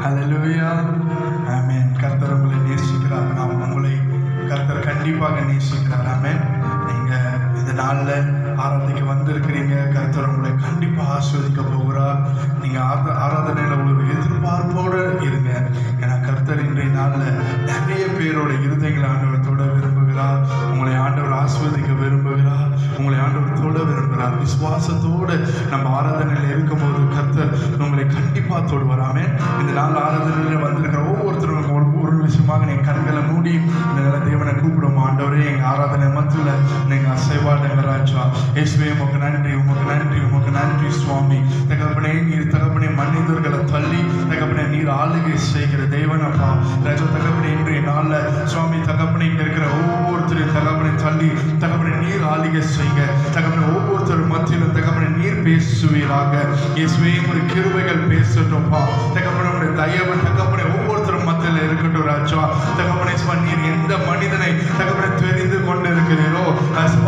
ஹல்லேலூயா. ஆமென். கர்த்தர் உங்களை நேசிக்கிறார். நாம் உங்களை கர்த்தர் கண்டிப்பாக நேசிக்கிறார். ஆமென். நீங்க இந்த நாள்ல ஆராதனைக்கு வந்திருக்கிறீங்க. கர்த்தர் உங்களை கண்டிப்பா ஆசீர்வதிக்க போகிறார். நீங்க ஆராதனையில ஒரு எதிர்பார்ப்போடு இருங்க. ஏன்னா கர்த்தர் இன்றைய நாள்ல நிறைய பேரோட இருதயங்களை ஆண்டவர் தொட விரும்புகிறார். உங்களை ஆண்டவர் ஆசீர்வதிக்க விரும்புகிறார். உங்களை ஆண்டவர் தொட விரும்புகிறார். விசுவாசத்தோடு நம்ம ஆராதனையில் இருக்கும்போது கர்த்தர் உங்களை கண்டிப்பா தொடுவார். ஆமென். இந்த நாள் ஆராதனையில வந்திருக்கிற ஒவ்வொருத்தரும் ஒரு விஷயமாக நீங்க கண்களை மூடி இந்த நல்ல தேவனை கூப்பிடும். ஆண்டவரே, எங்க ஆராதனை மத்தியில நீங்க அசைவாடுங்க ராஜா. இயேசுவே, உமக்கு நன்றி, உமக்கு நன்றி, உமக்கு நன்றி சுவாமி. தகப்பனே, நீர் தகப்பனே மனிதர்களை தள்ளி தகப்பனே நீர் ஆளுகை செய்கிற தேவனப்பா ராஜா. தகப்பனே, இன்றைய நாள்ல சுவாமி தகப்பனே இங்க இருக்கிற ஒவ்வொருத்தரையும் தகப்பனை தள்ளி தகப்பனை நீர் ஆளுகை செய்க. தகப்பனை ஒவ்வொருத்தரும் மத்தியிலும் தகப்பனை நீர் பேசுவீராக. இயேசுவே, உங்களுடைய கிருபைகள் பேசட்டும்பா. தகப்பனை உங்களுடைய தயவு தகப்பனை ஒவ்வொருத்தரும் மத்தியில் இருக்கட்டும் ராஜா. தகப்பனை நீர் எந்த மனிதனை தகப்பனை தெரிந்து கொண்டு இருக்கிறீரோ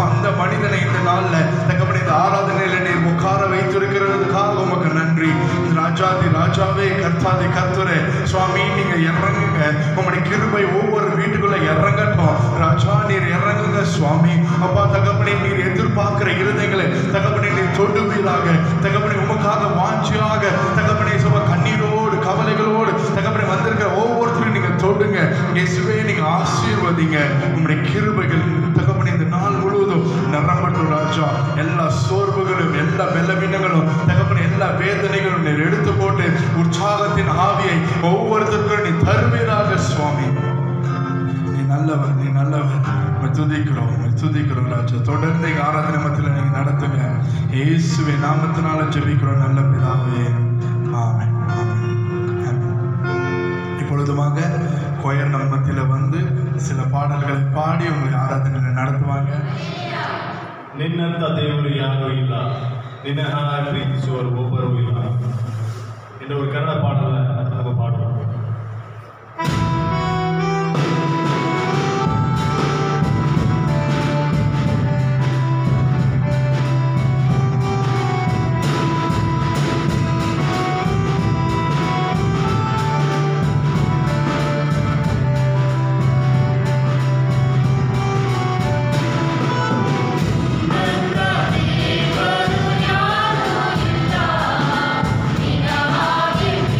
அந்த மனிதனை இந்த நாள்ல தகப்பனை இந்த ஆராதனையில நீர் உட்கார வைத்திருக்கிறதுக்காக உமக்கு நன்றி ராஜாதி ராஜாவே. கர்த்தாதி கர்த்தரே சுவாமி, நீங்க இறங்குங்க. உங்களுடைய கிருபை ஒவ்வொரு வீட்டுக்குள்ள இறங்கட்டும் ராஜா. நீர் இறங்குங்க சுவாமி. அப்பா தகப்பனை நீர் எதிர்பார்க்கிற இருதயங்களை தகப்பனை நீர் தொடுவீராக. தகப்பனை உமக்காக வாஞ்சியாக தகப்பனை சும்மா கண்ணீரோடு கவலைகளோடு தகப்பனை வந்திருக்கிற ஒவ்வொருத்தரும் நீங்க தொடுங்க. இயேசுவே, நீங்க ஆசீர்வதிங்க. உங்களுடைய கிருபைகள் தகப்பனை இந்த நாள் முழுவதும் நிரம்பட்டும் ராஜா. எல்லா சோர்வுகளும் எல்லா பலவீனங்களும் தகப்பனை எல்லா வேதனைகளும் நீர் எடுத்து போட்டு உற்சாகத்தின் ஆவியை ஒவ்வொருத்தருக்கும் நீ தருவீராக சுவாமி. நீ நல்லவர், நீ நல்லவர். துதிக்கிறோம் ராஜா. தொடர்ந்து எங்க ஆராதனை மத்தியில நீங்க நடத்துங்க. இயேசுவே நாமத்தினால ஜெபிக்கிறோம் நல்ல பிதாவே. ஆமென். இப்பொழுதுமாக கோயர் நம்ம மத்தியில வந்து சில பாடல்களை பாடி உங்களை ஆராதனை நடத்துவாங்க. ನಿನ್ನಂತ ದೇವರು ಯಾರೂ ಇಲ್ಲ, ನಿನ್ನ ಪ್ರೀತಿಸುವರು ಒಬ್ಬರೂ ಇಲ್ಲ என்ற ஒரு கன்னட பாடலை நம்ம பாடுறோம். Thank you.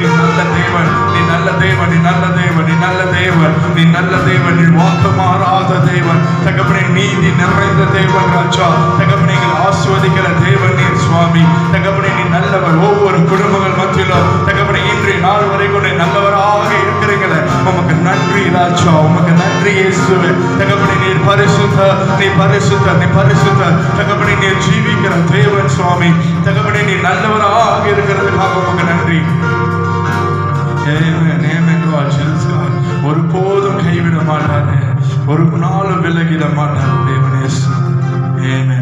நீ நல்ல தேவன், நீ நல்ல தேவன், நீ நல்ல தேவன், நீ நல்ல தேவன், நீ நல்ல தேவன், நீ வாக்கு மாறாத தேவன் தகப்பனே, நீதி நிறைந்த தேவன் ராஜா தகப்பனே, எங்களை ஆசீர்வதிக்கிற தேவன் நீர் சுவாமி தகப்பனே, நீ நல்லவர். ஒவ்வொரு குடும்பங்கள் மத்தியிலும் தகப்பனே, இன்றைய நாள் வரைக்கும் நீ நல்லவராக இருக்கிறீங்களே, உமக்கு நன்றி ராஜா, உமக்கு நன்றி இயேசுவே தகப்பனே, நீர் பரிசுத்த, நீ பரிசுத்த, நீ பரிசுத்த தகப்பனே, நீர் ஜீவிக்கிற தேவன் சுவாமி தகப்பனே, நீ நல்லவராக இருக்கிறதுக்காக உமக்கு நன்றி. ஒருபோதும் கைவிட மாட்டாரு, ஒரு நாளும் விலகிட மாட்டாரு தேவனே.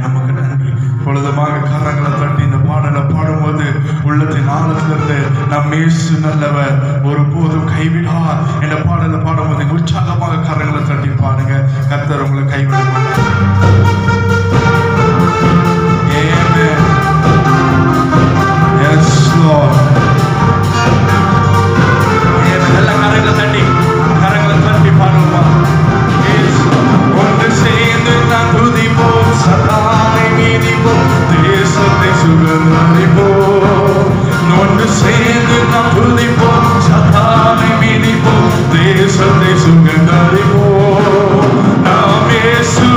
நமக்கு நன்றி. பொழுதுமாக கரங்களை தட்டி இந்த பாடலை பாடும்போது உள்ளத்தின் ஆழத்திலிருந்து நம் இயேசு நல்லவர், ஒருபோதும் கைவிடார் என்ற பாடலை பாடும்போது உற்சாகமாக கரங்களை தட்டி பாடுங்க. கர்த்தர் உங்களை கைவிட மாட்டார். Yes, Lord. கரங்களை தட்டி பாடுமா. ஒன்று சேர்ந்து நான் துதிப்போம், சதானை மீதிப்போம், தேசத்தை சுகந்தரிப்போம். ஒன்று சேர்ந்து நாம் துதிப்போம், சதானை மீதிப்போம், தேசத்தை சுகந்தரிப்போம். நாம் இயேசு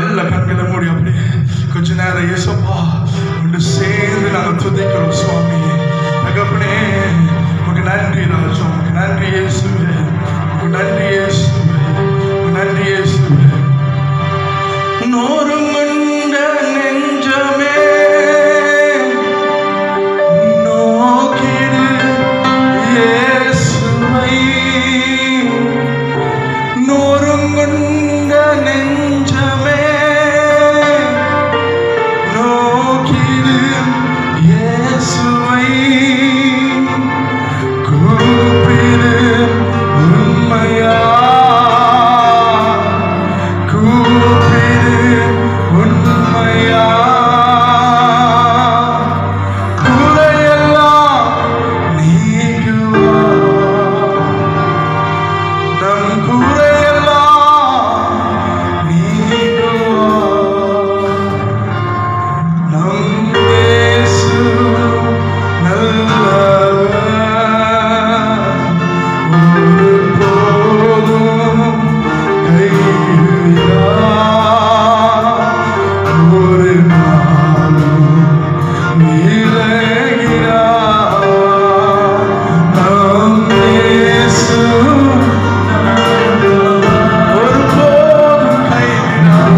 எல்லா கண்களை மூடி அப்படியே கொஞ்ச நேரம் இயேசுப்பா ஒன்று சேர்ந்து நாங்கள் துதிக்கிறோம் சுவாமி. தகப்பனே உனக்கு நன்றி ராஜா, உனக்கு நன்றி இயேசுவே, உனக்கு நன்றி இயேசுவே, நன்றி இயேசுவே. நோருங்குண்ட நெஞ்சமே நோக்கிடு இயேசுவை, நோருங்குண்ட நெஞ்சமே நோக்கிடு இயேசுவை, கூப்பிடு உண்மையா, கூப்பிடு உண்மையா, குறையெல்லாம் நீக்குவார், நம் குறையெல்லாம் நீக்குவார், நம் இயேசு நல்லவர், ஒருபோதும் கைவிடார், ஒரு நாளும் விலகிறார், நம் இயேசு ஒருபோதும் கைவிடார்.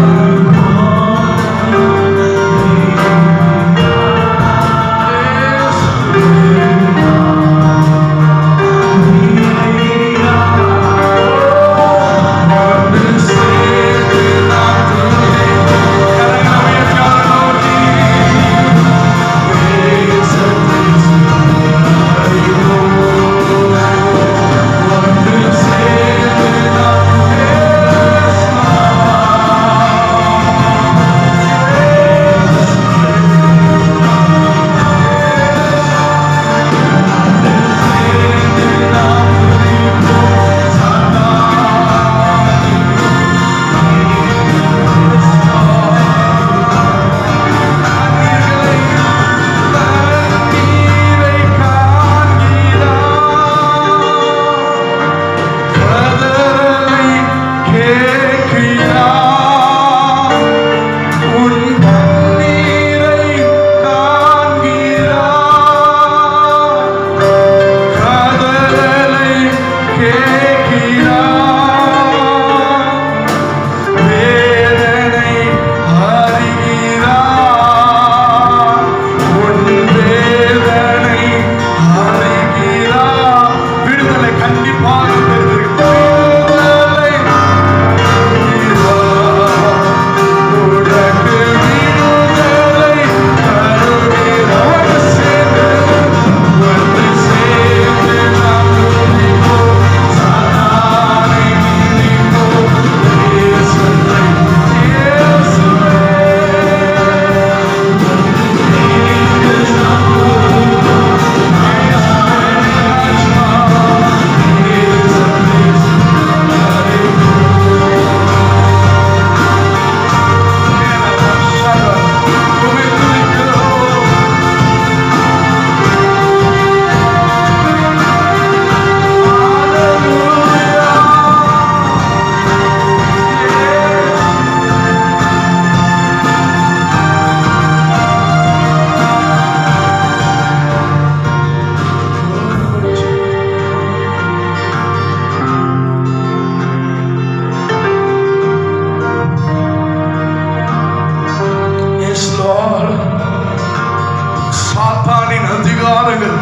சாத்தானின் அதிகாரங்கள்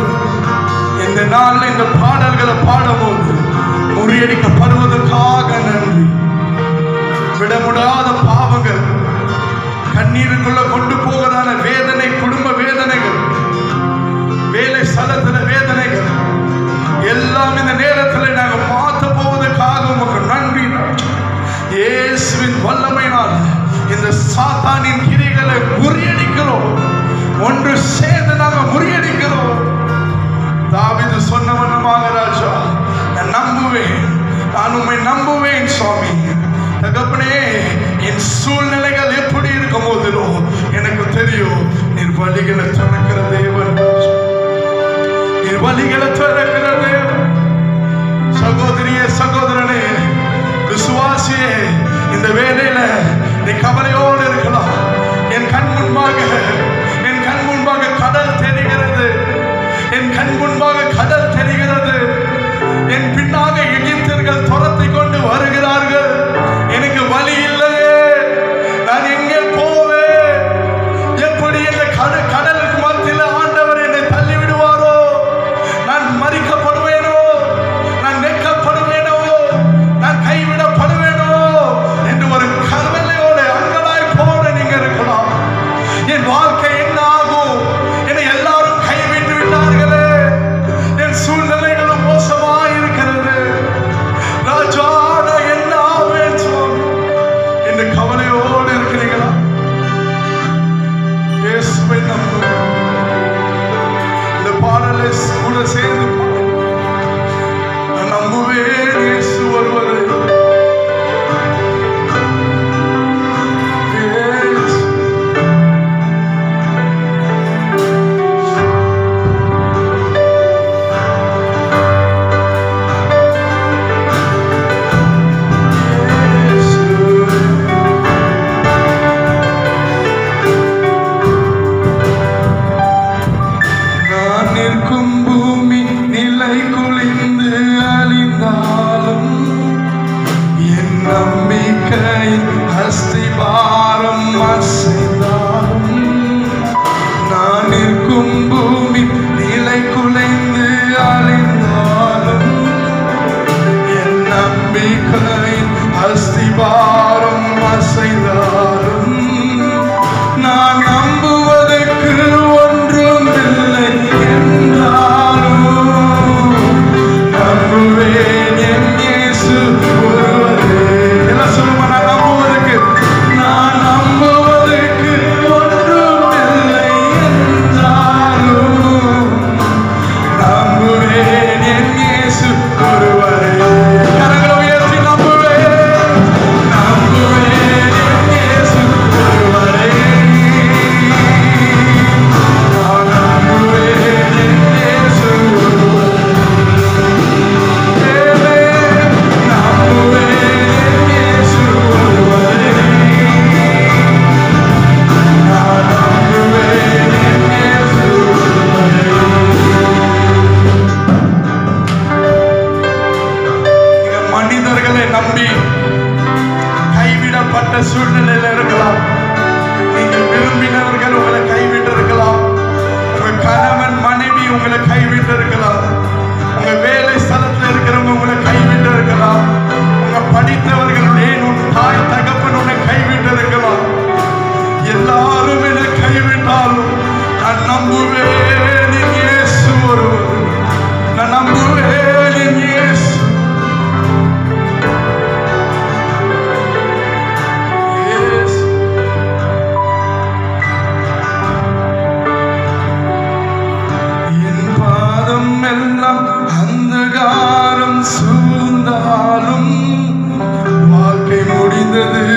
இந்த நாளில் இந்த பாடல்களை பாடும்போது முறியடிக்கப்படுவதற்காக நன்றி. விடமுடாத பாவங்கள், கண்ணீருக்குள்ள கொண்டு போவதான வேதனை, குடும்ப வேதனைகள், வேலை ஸ்தலத்துல வேதனைகள் எல்லாம் இந்த நேரத்தில் நாங்கள் மாற்ற போவதற்காக உமக்கு நன்றி. இயேசுவின் வல்லமையினால் இந்த சாத்தானின் கிரிகளை முறியடிக்கிறோம். ஒன்று சேர்ந்து நாங்கள் முறியடிக்கிறோம். தாவீது சொன்ன வண்ணமாக ராஜா, நான் நம்புவேன், நான் உம்மை நம்புவேன் சுவாமி. தகப்பனே, என் சூழ்நிலைகள் எப்படி இருக்கும் போதிலோ எனக்கு தெரியும் நீர் வழிகளை திறக்கிற தேவன், நீர் வழிகளை திறக்கிற தேவன். சகோதரியே, சகோதரனே, விசுவாசியே, இந்த வேளையில நீ கவலையோடு இருக்கலாம். என் கண் முன்பாக கடல் தெரிகிறது. என் கண் முன்பாக கடல் தெரிகிறது. என் பின்னாக எகிப்தியர்கள் துரத்தி கொண்டு வருகிறார்கள். எனக்கு வழி இல்லையே, நான் எங்கே போவேன்? எப்படி இந்த கடலுக்கு மத்தியில் ஆண்டவர் என்னை தள்ளி விடுவாரோ? நான் மறிக்கப்படுவேனோ? நான் நெக்கப்படுவேனோ? நான் கைவிடப்படுவேனோ என்று ஒரு கவலையோடு அங்கலாய் போட நீங்க இருக்கலாம். என் வாழ்க்கை என்ன ஆகும்? என்னை எல்லாரும் கைவிட்டு விட்டார்களே, என் சூழ்நிலைகளும் மோசமாக இருக்கிறது. ராஜா, நான் என்ன ஆவேன் என்று கவலையோடு இருக்கிறீங்களா? இயேசுவை நம்புங்கள். இந்த பாடலை கூட சேர்ந்து நான் நம்புவேன், இயேசு ஒருவரை. சூழ்நிலையில இருக்கலாம். நீங்கள் விரும்பினவர்கள் உங்களை கைவிட்டு இருக்கலாம். உங்க கணவன் மனைவி உங்களை கைவிட்டு இருக்கலாம். உங்க வேலை ஸ்தலத்தில் இருக்கிறவங்க உங்களை கைவிட்டு இருக்கலாம். உங்க படித்தவர்கள் உன் தாய் தகப்பன் உன்னை கைவிட்டு இருக்கலாம். எல்லாரும் என்னை கைவிட்டாலும் நான் நம்புவேன், இயேசு ஒருவர். நான் நம்புவேன், இயேசு. அந்தகாரம் சூழ்ந்தாலும் வாழ்க்கை முடிந்தது.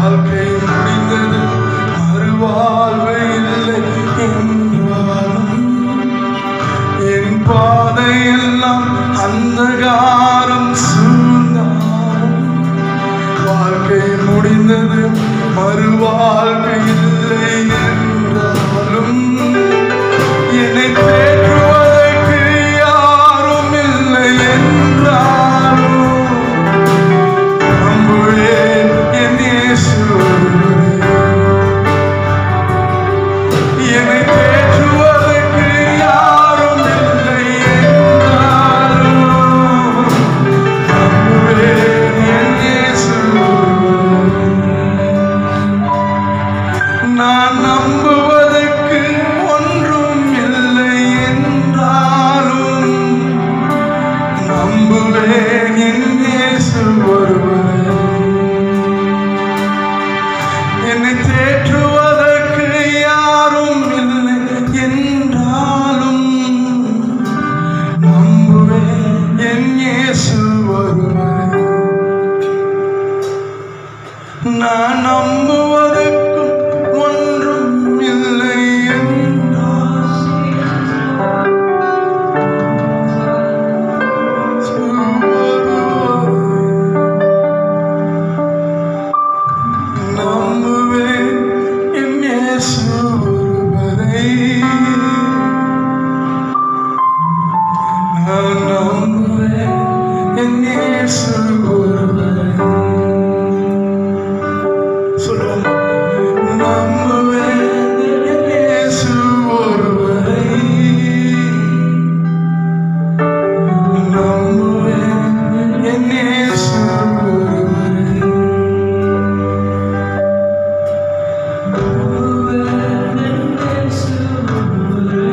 வாழ்க்கை முடிந்தது, மறுவாழ்வு இல்லை என்றாலும் என் பாதையெல்லாம் அந்தகாரம் சூழ்ந்தாலும் வாழ்க்கை முடிந்தது, மறுவாழ்வு இல்லை என்றாலும் என்னை தேற்றுவதற்கு யாரும் இல்லை என்றாலும் நம்புவேன் என் இயேசு ஒருவரே. என்னை தேற்றுவதற்கு யாரும் இல்லை என்றாலும் நம்புவேன் என் இயேசு ஒருவரே. நான் நம்புவதற்கு ஒன்றும் இல்லை என்றாலும் நம்புவேன் என் இயேசு ஒருவரே. என்னை தேற்றுவதற்கு யாரும் இல்லை என்றாலும் நம்புவேன் என் இயேசு ஒருவரே. நான் நம்புவதற்கு ஒன்றும் இல்லை நம்புவேன் என் இயேசு ஒருவரே. நான் நம்புவேன் என் இயேசு ஒருவரே. சொல்லுவோம். நம்புவேன் என் இயேசு ஒருவரே. நம்புவேன் என் இயேசு ஒருவரே. நம்புவேன் என் இயேசு ஒருவரே.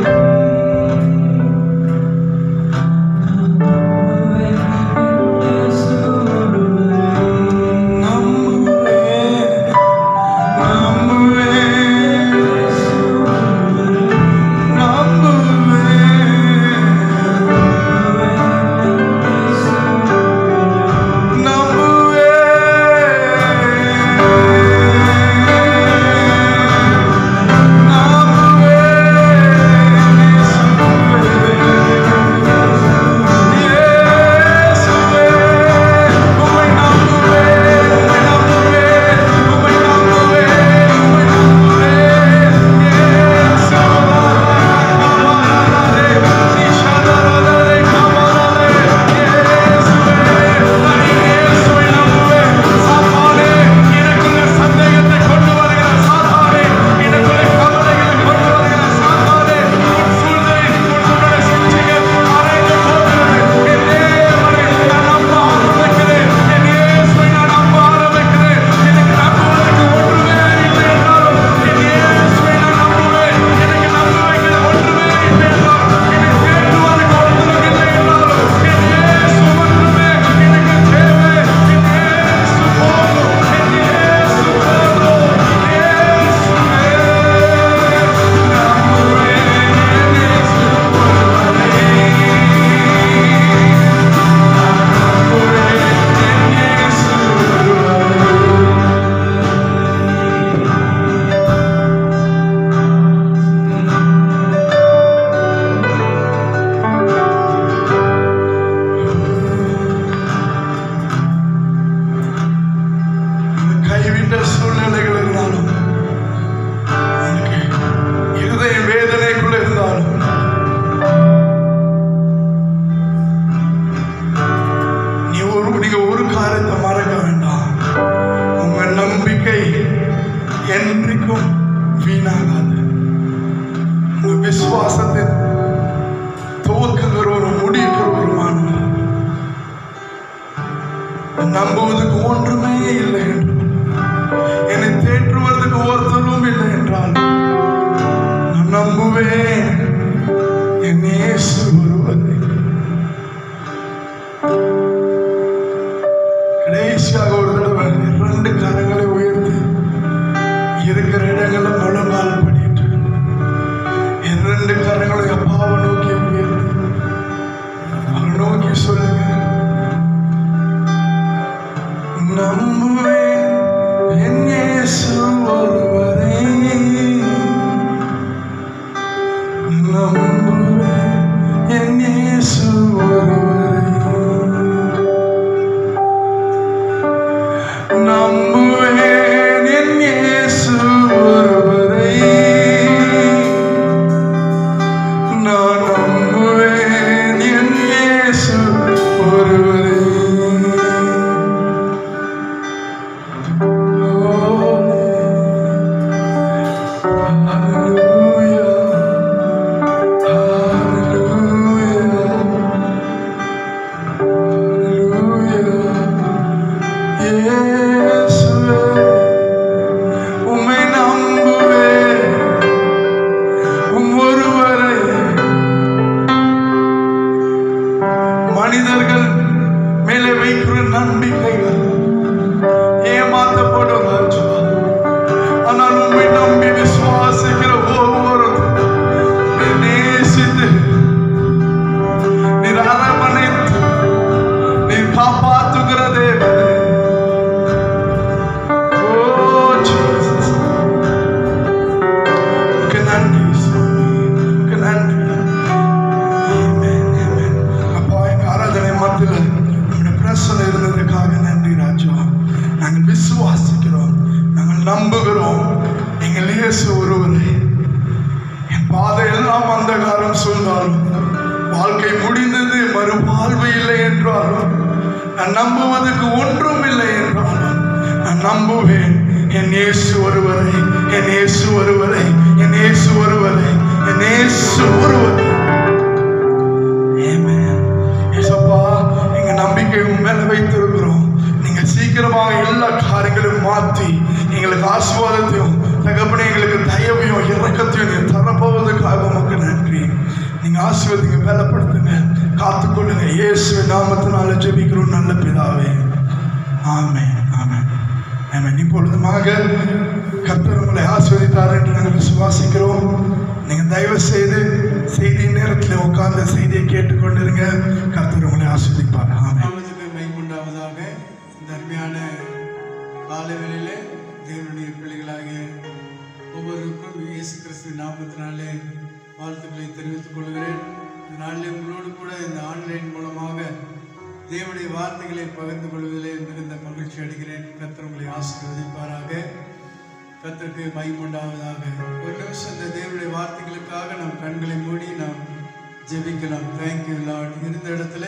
என்றைக்கும் வீணாகாது. விசுவாசத்தின் துவக்குகிறவரும் முடிக்கிறவருமானவர். நம்புவதற்கு ஒன்றுமே இல்லை என்று, என்னை தேற்றுவதற்கு ஒருத்தரும் இல்லை என்றால் நான் நம்புவேன் என் இயேசு ஒருவரே. கடைசியாக ஒரு தடவை 2 கரங்களை உயர்த்தி இருக்கிற இடங்களை முழங்கால் பண்ணிட்டு 2 கரங்களை அப்பாவை நோக்கி உயர்த்தி அவரை நோக்கி சொல்லுங்க, நம்புவேன் என் இயேசு ஒருவரே நம்புவேன், என் இயேசு ஒருவரே நம்புவேன், என் இயேசு ஒருவரே நான் நம்புவேன், என் இயேசு ஒருவரே. மனிதர்கள் மேலே வைக்கிற நம்பிக்கைகள் ஏமாற்றப்படும் ராஜா. ஆனால் உண்மை நம்பி விசுவாசிக்கிற ஒவ்வொரு நேசித்து நீர் அரவணைத்து நீர் காப்பாற்றுகிற தேவனே. நன்றி சுவாமி, நன்றி. நம்முடைய பிரசனை இருந்ததற்காக நன்றி ராஜா. நாங்கள் விசுவாசிக்கிறோம், நாங்கள் நம்புகிறோம், எங்கள் இயேசு ஒருவரை. என் பாதையெல்லாம் அந்தகாரம் சொன்னாலும், வாழ்க்கை முடிந்தது, மறுவாழ்வு இல்லை என்றாலும், நான் நம்புவதற்கு ஒன்றும் இல்லை என்றாலும் நான் நம்புவேன், என் இயேசு ஒருவரை, என் இயேசு ஒருவரை, என் இயேசு ஒருவரை, என் இயேசு ஒருவரை. நம்பிக்கை உன் மேல வைத்திருக்கிறோம். நீங்க சீக்கிரமாக எல்லா காரியங்களையும் மாற்றி எங்களுக்கு ஆசீர்வாதத்தையும் தகப்பனே எங்களுக்கு தயவையும் இரக்கத்தையும் நீங்க தரப்போவதற்காக உமக்கு நன்றி. நீங்க ஆசீர்வாதத்தை பலப்படுத்துங்க, காத்துக்கொள்ளுங்க. இயேசு நாமத்தினால ஜெபிக்கிறோம் நல்ல பிதாவே, ஆமென், ஆமென், ஆமென். இப்பொழுதுமாக கர்த்தர் உங்களை ஆசீர்வதித்தார் என்று நாங்கள் விசுவாசிக்கிறோம். நீங்க தயவு செய்து செய்தி நேரத்தில் உட்கார்ந்த செய்தியை கேட்டுக்கொண்டிருங்க. கர்த்தர் உங்களை ஆசீர்வதிப்பார். மைமுண்டாவதாக. இந்த அருமையான காலவேளையிலே தேவனுடைய பிள்ளைகளாகிய ஒவ்வொருவருக்கும் இயேசு கிறிஸ்துவின் நாமத்தினாலே வாழ்த்துக்களை தெரிவித்துக் கொள்கிறேன். இந்த நாளிலே உங்களோடு கூட இந்த ஆன்லைன் மூலமாக தேவனுடைய வார்த்தைகளை பகிர்ந்து கொள்வதிலே மிகுந்த மகிழ்ச்சி அடைகிறேன். கர்த்தர் உங்களை ஆசீர்வதிப்பாராக. கர்த்தருக்கு மைமுண்டாவதாக. ஒரு நிமிஷம் இந்த தேவனுடைய வார்த்தைகளுக்காக நம் கண்களை மூடி நாம் ஜெபிக்கலாம். Thank you Lord. இருந்த இடத்துல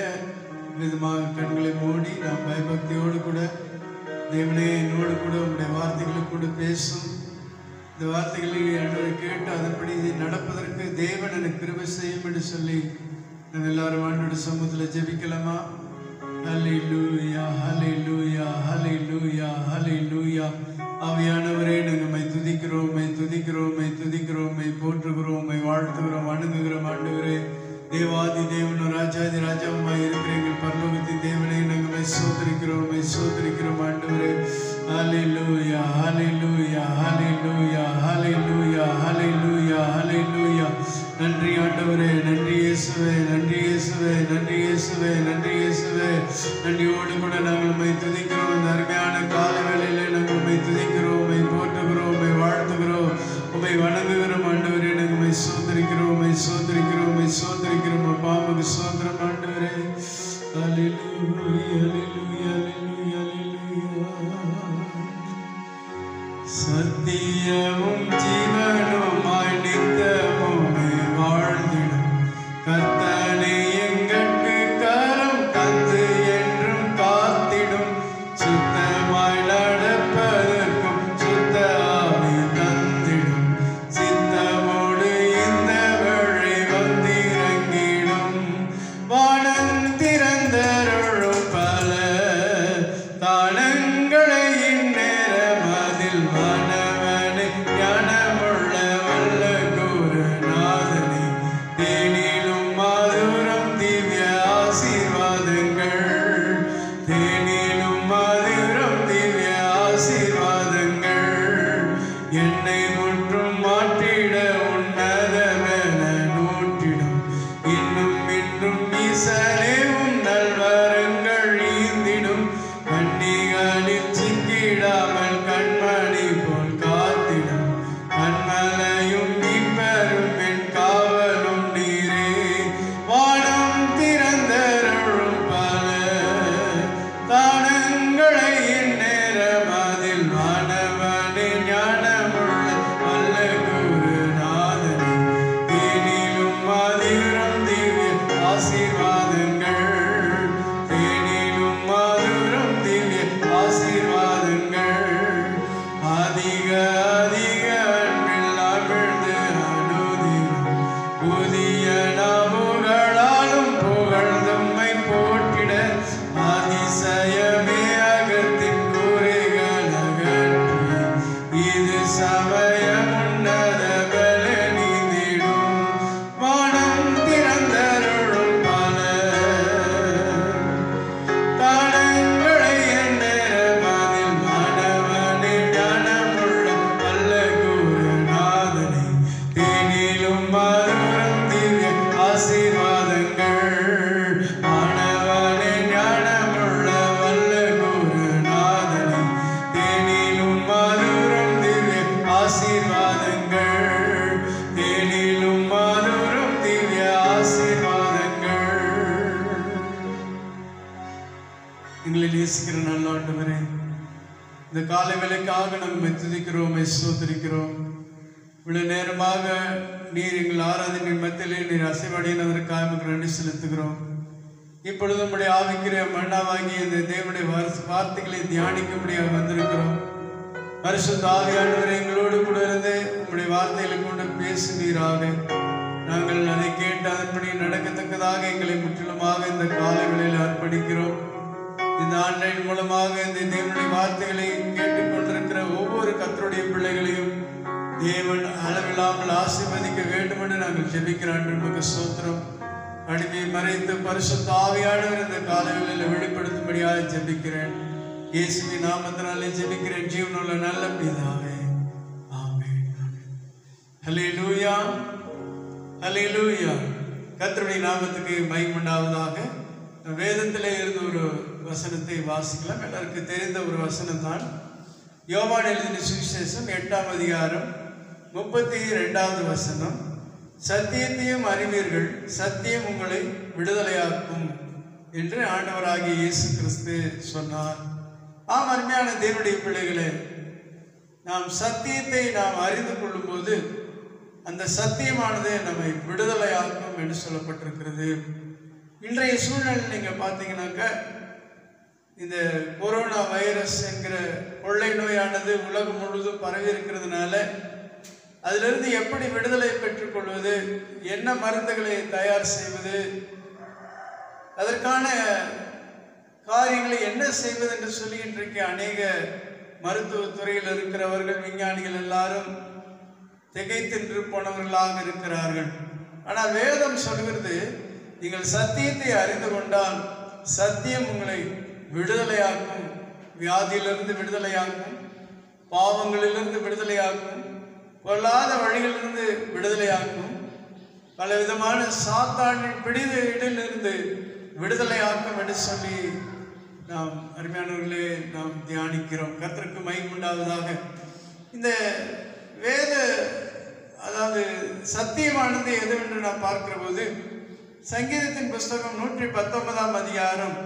விதமாக கண்களை மூடி நாம் பயபக்தியோடு கூட தேவனே என்னோடு கூட உங்களுடைய வார்த்தைகளுக்கு கூட பேசும். இந்த வார்த்தைகளை ஆண்டவரை கேட்டு அதன்படி நடப்பதற்கு தேவன் எனக்கு கிருபை செய்யும் என்று சொல்லி நம்ம எல்லாரும் ஆண்டோட சமூகத்தில் ஜெபிக்கலாமா? ஹல்லேலூயா, ஹல்லேலூயா, ஹல்லேலூயா, ஹல்லேலூயா. ஆவியானவரே, நாங்கள் மை துதிக்கிறோம், மை துதிக்கிறோம், மை துதிக்கிறோம், மை போற்றுகிறோம், மை வாழ்த்துகிறோம், வணங்குகிறோம். ஆண்டவரே, தேவாதி தேவனும் ராஜாதி ராஜாவுமாய் இருக்கிற எங்கள் பரலோகத்தின் தேவனை நாங்கள் மை சோதரிக்கிறோம், மை சோதரிக்கிறோம். ஆண்டவரே, ஹல்லேலூயா, ஹல்லேலூயா, ஹல்லேலூயா, ஹல்லேலூயா, ஹல்லேலூயா, ஹல்லேலூயா. நன்றி ஆண்டவரே, நன்றி இயேசுவே, நன்றி இயேசுவே, நன்றி இயேசுவே, நன்றி இயேசுவே. நன்றியோடு கூட நாங்கள் உம்மை துதிக்கிறோம். இந்த அருமையான கால வேளையிலே நாங்கள் உம்மை துதிக்கிறோம், உம்மை போற்றுகிறோம், உம்மை வாழ்த்துகிறோம், உம்மை வணங்குகிறோம். ஆண்டவரே, நாங்கள் உம்மை சோதரிக்கிறோம், உம்மை சோதரிக்கிறோம், உம்மை சோதரிக்கிறோம். அப்பா உமக்கு சோதரம் ஆண்டவரே. ஹல்லேலூயா, ஹல்லேலூயா, ஹல்லேலூயா, ஹல்லேலூயா. சத்தியமும் ஜீவனுமாய் நித்தமும் வாழ்ந்திடும் கர்த்தனே எங்கட்கு கரம் தந்து என்றும் காத்திடும். சுத்தமாய் நடப்பதற்கும் சுத்த ஆவி தந்திடும். சித்தமோடு இந்த வழி வந்திறங்கிடும். வானம் திறந்தருளும் பல தானங்களை இந்நேரம் அதில் மனவனை ஞானமுள்ள வல்ல குருநாதனை தேனிலும் மதுரம் திவ்ய ஆசீர்வாதங்கள். தேனிலும் மதுரம் திவ்ய ஆசீர்வாதங்கள். என்னை முற்றும் மாற்றிட உன்னதமென நூற்றிடும். இன்னும் இன்னும் ஈசனேவும் நல்வரங்கள் ஈந்திடும். கண்ணிகளில் சிக்கிடாமல் கண்மணி அதிக அதிக அன்பில் அமிழ்ந்து அனுதினம் புதிய நாவுகளாலும் புகழ்ந்தம்மை போற்றிட அதிசயமே அகத்தின் கூரைகள் அகற்றி இது சமயம் உன்னத பலனிதிடும் வானம் திறந்தருளும் பல தானங்களை எந்நேரமதில் மாணவனே ஞானமுள்ள நல்ல குருநாதனே தேனிலும் மதுரம் திவ்ய ஆசீர்வாதங்கள் மாணவனே ஞானமுள்ள வல்ல குருநாதனே தேனிலும் மதுரம் திவ்ய ஆசீர்வாதங்கள் தேனிலும் மதுரம் திவ்ய ஆசீர்வாதங்கள். எங்களை நேசிக்கிற நல்ல ஆண்டவரே, இந்த காலை வேளைக்காக நம்மை துதிக்கிறோம், ஸ்தோத்திரிக்கிறோம். இவ்வளவு நேரமாக நீர் எங்கள் ஆராதனை மத்தியிலே நீர் அசைவடையினதற்காக நமக்கு நன்றி செலுத்துகிறோம். இப்பொழுது நம்முடைய ஆவிக்கிற மன்னாவாகிய இந்த தேவனுடைய வார்த்தைகளை தியானிக்கும்படியாக வந்திருக்கிறோம். பரிசுத்த ஆவியானவரை எங்களோடு கூட இருந்து உங்களுடைய வார்த்தைகளை கொண்டு பேசுவீராக. நாங்கள் அதை கேட்டு அதன்படி நடக்கத்தக்கதாக எங்களை முற்றிலுமாக இந்த காலை வேளையில் அர்ப்பணிக்கிறோம். இந்த ஆன்லைன் மூலமாக இந்த தேவனுடைய வார்த்தைகளை கேட்டுக்கொண்டிருக்கிற ஒவ்வொரு கர்த்தருடைய பிள்ளைகளையும் தேவன் அளவில்லாமல் ஆசீர்வதிக்க வேண்டும் என்று நாங்கள் ஜெபிக்கிறோம். நமக்கு ஸ்தோத்திரம். அடிமையை மறைத்து பரிசுத்த ஆவியானவர் இந்த காலைகளில் வெளிப்படுத்தும்படியாக ஜெபிக்கிறேன். இயேசுவின் நாமத்தினாலே ஜெபிக்கிறேன் ஜீவனுள்ள நல்ல பிதாவே, ஆமென். ஹல்லேலூயா, ஹல்லேலூயா. கர்த்தருடைய நாமத்துக்கு மகிமை உண்டாவதாக. வேதத்திலே இருந்து ஒரு வசனத்தை வாசிக்கலாம். எல்லாருக்கு தெரிந்த ஒரு வசனம் தான். யோவான் எழுதின சுவிசேஷம் 8ஆம் அதிகாரம் 32வது வசனம். சத்தியத்தையும் அறிவீர்கள், சத்தியம் உங்களை விடுதலையாக்கும் என்று ஆண்டவராகிய இயேசு கிறிஸ்து சொன்னார். ஆம், அருமையான தேவனுடைய பிள்ளைகளே, நாம் சத்தியத்தை நாம் அறிந்து கொள்ளும் போது அந்த சத்தியமானது நம்மை விடுதலையாக்கும் என்று சொல்லப்பட்டிருக்கிறது. இன்றைய சூழ்நிலை நீங்க பார்த்தீங்கன்னாக்க இந்த கொரோனா வைரஸ் என்கிற கொள்ளை நோயானது உலகம் முழுவதும் பரவி இருக்கிறதுனால அதிலிருந்து எப்படி விடுதலை பெற்றுக்கொள்வது, என்ன மருந்துகளை தயார் செய்வது, அதற்கான காரியங்களை என்ன செய்வது என்று சொல்லி இன்றைக்கு அநேக மருத்துவத்துறையில் இருக்கிறவர்கள், விஞ்ஞானிகள் எல்லாரும் திகைத்தின்று போனவர்களாக இருக்கிறார்கள். ஆனால் வேதம் சொல்கிறது, நீங்கள் சத்தியத்தை அறிந்து கொண்டால் சத்தியம் உங்களை விடுதலையாக்கும், வியாதியிலிருந்து விடுதலையாக்கும், பாவங்களிலிருந்து விடுதலையாக்கும், பொல்லாத வழிகளிலிருந்து விடுதலையாக்கும், பல விதமான சாத்தானின் பிடியிலிருந்து விடுதலையாக்கும் என்று சொல்லி நாம் அருமையானவர்களே நாம் தியானிக்கிறோம். கர்த்தருக்கு மகிமை உண்டாவதாக. இந்த வேத அதாவது சத்தியமானது எதுவென்று நாம் பார்க்கிற போது சங்கீதத்தின் புஸ்தகம் 119ஆம் அதிகாரம்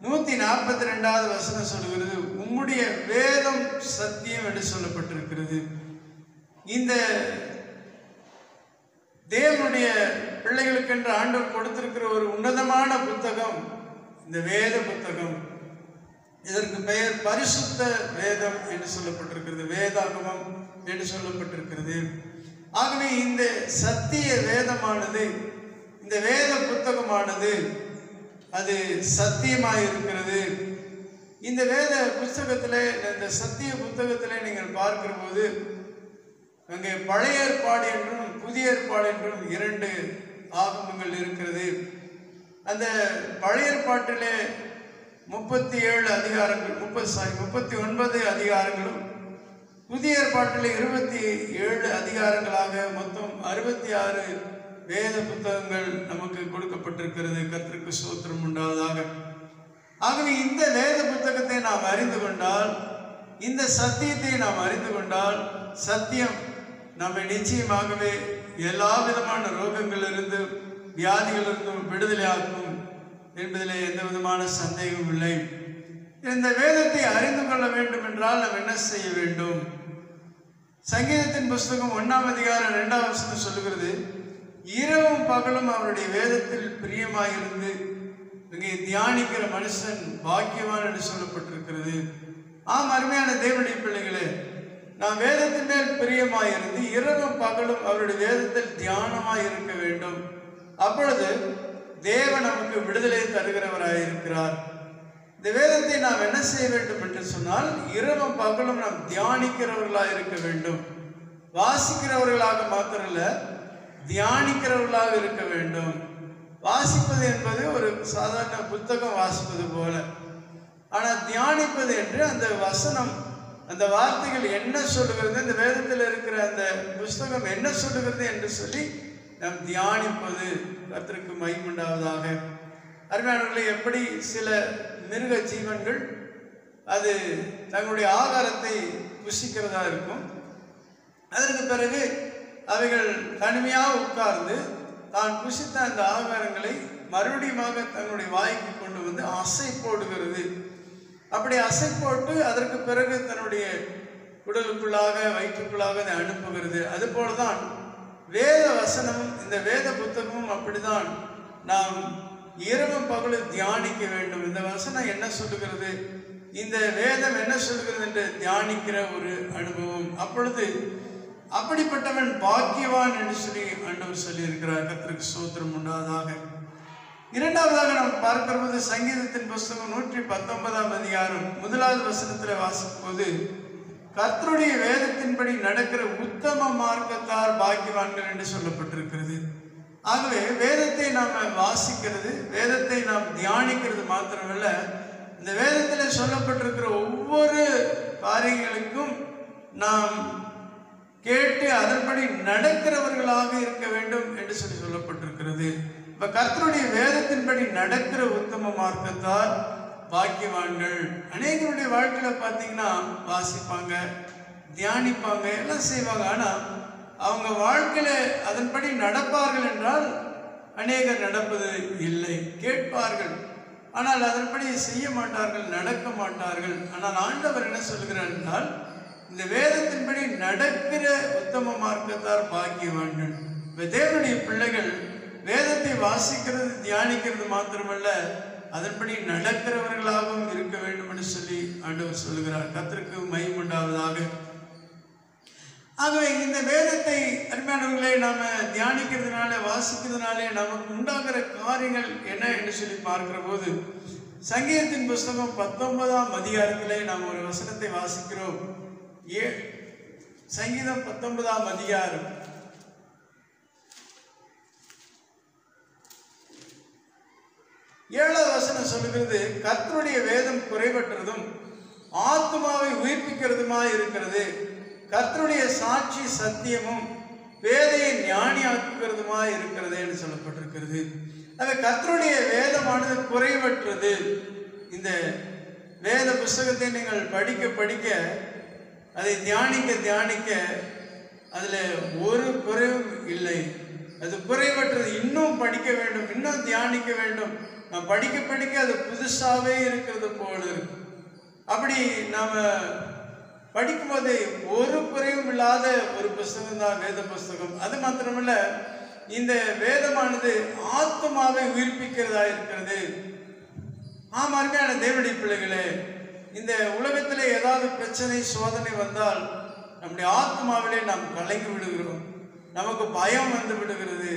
142வது வசனம் சொல்லுகிறது, உம்முடைய வேதம் சத்தியம் என்று சொல்லப்பட்டிருக்கிறது. இந்த தேவனுடைய பிள்ளைகளுக்கென்று ஆண்டவர் கொடுத்திருக்கிற ஒரு உன்னதமான புத்தகம் இந்த வேத புத்தகம். இதற்கு பெயர் பரிசுத்த வேதம் என்று சொல்லப்பட்டிருக்கிறது, வேதாகமம் என்று சொல்லப்பட்டிருக்கிறது. ஆகவே இந்த சத்திய வேதமானது, இந்த வேத புத்தகமானது அது சத்தியமாயிருக்கிறது. இந்த வேத புஸ்தகத்திலே, இந்த சத்திய புத்தகத்திலே நீங்கள் பார்க்கிற போது அங்கே பழைய ஏற்பாடு என்றும் புதிய ஏற்பாடு என்றும் 2 ஆகமங்கள் இருக்கிறது. அந்த பழைய ஏற்பாட்டிலே 37 அதிகாரங்கள் 39 அதிகாரங்களும், புதிய ஏற்பாட்டிலே 27 அதிகாரங்களாக மொத்தம் 66 வேத புத்தகங்கள் நமக்கு கொடுக்கப்பட்டிருக்கிறது. கர்த்தருக்கு ஸ்தோத்திரம் உண்டாவதாக. ஆகவே இந்த வேத புத்தகத்தை நாம் அறிந்து கொண்டால், இந்த சத்தியத்தை நாம் அறிந்து கொண்டால், சத்தியம் நம்மை நிச்சயமாகவே எல்லா விதமான ரோகங்களிலிருந்து வியாதிகளிலிருந்தும் விடுதலையாக்கும் என்பதிலே எந்த விதமான சந்தேகமும் இல்லை. இந்த வேதத்தை அறிந்து கொள்ள வேண்டும் என்றால் நாம் என்ன செய்ய வேண்டும்? சங்கீதத்தின் புஸ்தகம் 1ஆம் அதிகாரம் 2ஆம் வசனம் சொல்லுகிறது, இரவும் பகலும் அவருடைய வேதத்தில் பிரியமாயிருந்து இங்கே தியானிக்கிற மனுஷன் பாக்கியவான் என்று சொல்லப்பட்டிருக்கிறது. ஆம், அருமையான தேவனுடைய பிள்ளைகளே, நாம் வேதத்தின் மேல் பிரியமாயிருந்து இரவும் பகலும் அவருடைய வேதத்தில் தியானமாய் இருக்க வேண்டும். அப்பொழுது தேவன் நமக்கு விடுதலை தருகிறவராயிருக்கிறார். இந்த வேதத்தை நாம் என்ன செய்ய வேண்டும் என்று சொன்னால், இரவும் பகலும் நாம் தியானிக்கிறவர்களாக இருக்க வேண்டும். வாசிக்கிறவர்களாக மாத்திரமல்ல, தியானிக்கிறவர்களாக இருக்க வேண்டும். வாசிப்பது என்பது ஒரு சாதாரண புத்தகம் வாசிப்பது போல. ஆனால் தியானிப்பது என்று அந்த வசனம், அந்த வார்த்தைகள் என்ன சொல்லுகிறது, இந்த வேதத்தில் இருக்கிற அந்த புஸ்தகம் என்ன சொல்லுகிறது என்று சொல்லி நாம் தியானிப்பது. கர்த்தருக்கு மகிமை உண்டாவதாக. அருமையானவர்களே, எப்படி சில மிருக ஜீவன்கள் அது தங்களுடைய ஆகாரத்தை புசிக்கிறதா இருக்கும், அதற்கு பிறகு அவைகள் தனிமையாக உட்கார்ந்து தான் புசித்த அந்த ஆகாரங்களை மறுபடியுமாக தன்னுடைய வாய்க்கு கொண்டு வந்து அசை போடுகிறது. அப்படி அசை போட்டு அதற்கு பிறகு தன்னுடைய உடலுக்குள்ளாக வயிற்றுக்குள்ளாக அதை அனுப்புகிறது. அதுபோலதான் வேத வசனமும் இந்த வேத புத்தகமும் அப்படிதான் நாம் இரவும் பகலும் தியானிக்க வேண்டும். இந்த வசனம் என்ன சொல்லுகிறது, இந்த வேதம் என்ன சொல்லுகிறது என்று தியானிக்கிற ஒரு அனுபவம். அப்பொழுது அப்படிப்பட்டவன் பாக்கியவான் என்று சொல்லி ஆண்டவர் சொல்லி இருக்கிறார். கர்த்தருக்கு ஸ்தோத்திரம் உண்டாவதாக. இரண்டாவதாக நாம் பார்க்கிற போது சங்கீதத்தின் புஸ்தகம் 119 அதிகாரம் 1வது வசனத்தில் வாசிக்கும் போது, கர்த்தருடைய வேதத்தின்படி நடக்கிற உத்தம மார்க்கத்தார் பாக்கியவான்கள் என்று சொல்லப்பட்டிருக்கிறது. ஆகவே வேதத்தை நாம் வாசிக்கிறது, வேதத்தை நாம் தியானிக்கிறது மாத்திரமல்ல, இந்த வேதத்தில் சொல்லப்பட்டிருக்கிற ஒவ்வொரு காரியங்களுக்கும் நாம் கேட்டு அதன்படி நடக்கிறவர்களாக இருக்க வேண்டும் என்று சொல்லப்பட்டிருக்கிறது. இப்ப கர்த்தருடைய வேதத்தின்படி நடக்கிற உத்தம மார்க்கத்தார் பாக்கியவான்கள். அநேகருடைய வாழ்க்கையில பார்த்தீங்கன்னா வாசிப்பாங்க, தியானிப்பாங்க, எல்லாம் செய்வாங்க. ஆனால் அவங்க வாழ்க்கையில அதன்படி நடப்பார்கள் என்றால் அநேகர் நடப்பது இல்லை. கேட்பார்கள், ஆனால் அதன்படி செய்ய மாட்டார்கள், நடக்க மாட்டார்கள். ஆனால் ஆண்டவர் என்ன சொல்கிறார் என்றால், இந்த வேதத்தின்படி நடக்கிற உத்தம மார்க்கத்தார் பாக்கியவான்கள். தேவனுடைய பிள்ளைகள் வேதத்தை வாசிக்கிறது, தியானிக்கிறது மாத்திரமல்ல, அதன்படி நடக்கிறவர்களாகவும் இருக்க வேண்டும் என்று சொல்லி ஆண்டவர் சொல்லுகிறார். கர்த்தருக்கு மகிமை உண்டாவதாக. ஆகவே இந்த வேதத்தை அருமையானவர்களே நாம தியானிக்கிறதுனால, வாசிக்கிறதுனாலே நமக்கு உண்டாகிற காரியங்கள் என்ன என்று சொல்லி பார்க்கிற போது, சங்கீதத்தின் புஸ்தகம் 19 அதிகாரத்திலே நாம் ஒரு வசனத்தை வாசிக்கிறோம். சங்கீதம் 19 அதிகாரம் 7வது வசனம் சொல்லுகிறது, கர்த்தருடைய வேதம் குறைவற்றதும் ஆத்மாவை உயிர்ப்பிக்கிறதுமாய் இருக்கிறது. கர்த்தருடைய சாட்சி சத்தியமும் வேதையை ஞானியாக்குகிறதுமாய் இருக்கிறது என்று சொல்லப்பட்டிருக்கிறது. ஆக கர்த்தருடைய வேதமானது குறைவற்றது. இந்த வேத புஸ்தகத்தை நீங்கள் படிக்க படிக்க, அதை தியானிக்க தியானிக்க அதில் ஒரு குறைவும் இல்லை. அது குறைவற்றது. இன்னும் படிக்க வேண்டும், இன்னும் தியானிக்க வேண்டும். நாம் படிக்க படிக்க அது புதுசாகவே இருக்கிறது போல இருக்கு. அப்படி நாம் படிக்கும்போது ஒரு குறைவும் இல்லாத ஒரு புஸ்தகம் தான் வேத புஸ்தகம். அது மாத்திரமல்ல, இந்த வேதமானது ஆத்மாவை உயிர்ப்பிக்கிறதா இருக்கிறது. அருமையான தேவனுடைய பிள்ளைகளே, இந்த உலகத்திலே ஏதாவது பிரச்சனை சோதனை வந்தால் நம்முடைய ஆத்மாவிலே நாம் கலங்கி விடுகிறோம், நமக்கு பயம் வந்து விடுகிறது.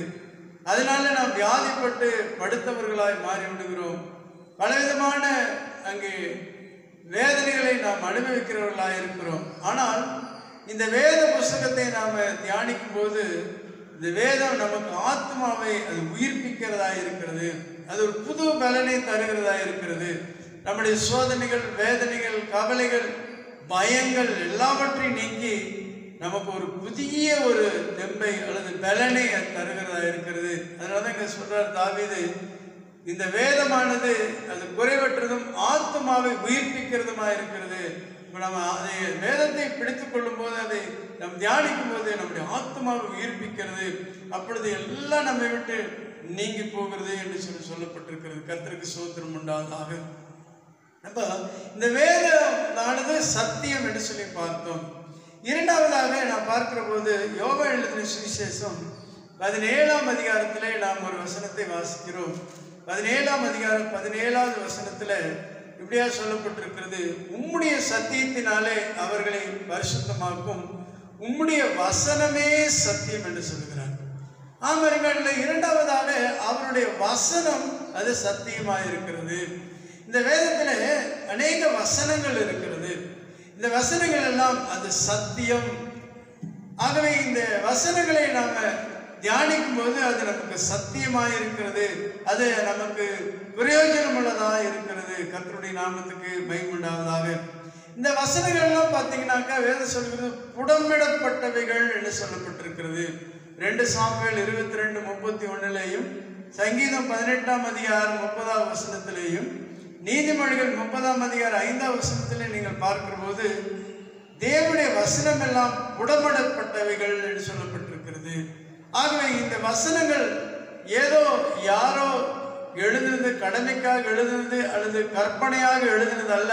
அதனால நாம் வியாதிப்பட்டு படுத்தவர்களாய் மாறி விடுகிறோம். பலவிதமான அங்கே வேதனைகளை நாம் அனுபவிக்கிறவர்களாக இருக்கிறோம். ஆனால் இந்த வேத புஸ்தகத்தை நாம் தியானிக்கும் போது இந்த வேதம் நமக்கு ஆத்மாவை அது உயிர்ப்பிக்கிறதா இருக்கிறது. அது ஒரு புது பலனை தருகிறதா இருக்கிறது. நம்முடைய சோதனைகள், வேதனைகள், கவலைகள், பயங்கள் எல்லாவற்றையும் நீக்கி நமக்கு ஒரு புதிய ஒரு தெம்பை அல்லது பலனை தருகிறதா இருக்கிறது. அதனாலதான் இங்க சொல்றார் தாவீது, இந்த வேதமானது அது குறைவற்றதும் ஆத்மாவை உயிர்ப்பிக்கிறதுமா இருக்கிறது. இப்போ நம்ம அதை வேதத்தை பிடித்துக் கொள்ளும் போது, அதை நம் தியானிக்கும் போது நம்முடைய ஆத்மாவை உயிர்ப்பிக்கிறது. அப்பொழுது எல்லாம் நம்மை விட்டு நீங்கி போகிறது என்று சொல்லப்பட்டிருக்கிறது. கர்த்தருக்கு ஸ்தோத்திரம் உண்டாவதாக. அப்ப இந்த வேதமானது சத்தியம் என்று சொல்லி பார்த்தோம். இரண்டாவதாக நாம் பார்க்கிற போது யோவான் எழுதின சுவிசேஷம் 17 அதிகாரத்திலே நாம் ஒரு வசனத்தை வாசிக்கிறோம். 17 அதிகாரம் 17வது வசனத்தில் இப்படியா சொல்லப்பட்டிருக்கிறது, உம்முடைய சத்தியத்தினாலே அவர்களை பரிசுத்தமாக்கும், உம்முடைய வசனமே சத்தியம் என்று சொல்கிறார். ஆமாம், இரண்டாவதாக அவருடைய வசனம் அது சத்தியமாயிருக்கிறது. இந்த வேதத்தில் அநேக வசனங்கள் இருக்கிறது. இந்த வசனங்கள் எல்லாம் அது சத்தியம். ஆகவே இந்த வசனங்களை நாம தியானிக்கும் போது அது நமக்கு சத்தியமாக இருக்கிறது, அது நமக்கு பிரயோஜனம் உள்ளதாக இருக்கிறது. கர்த்தருடைய நாமத்துக்கு மகிமை உண்டாவதாக. இந்த வசனங்கள் எல்லாம் பார்த்தீங்கன்னாக்கா வேதம் சொல்கிறது புடமிடப்பட்டவைகள் என்று சொல்லப்பட்டிருக்கிறது. 2 சாமுவேல் 22:31 சங்கீதம் 18ஆம் அதிகாரம் 30ஆம் வசனத்திலேயும் நீதிமொழிகள் 30ஆம் அதிகாரம் 5ஆம் வசனத்திலே நீங்கள் பார்க்கிற போது தேவனுடைய வசனம் எல்லாம் புடமிடப்பட்டவைகள் என்று சொல்லப்பட்டிருக்கிறது. ஆகவே இந்த வசனங்கள் ஏதோ யாரோ எழுதுனது, கடமைக்காக எழுதுனது அல்லது கற்பனையாக எழுதுனது அல்ல.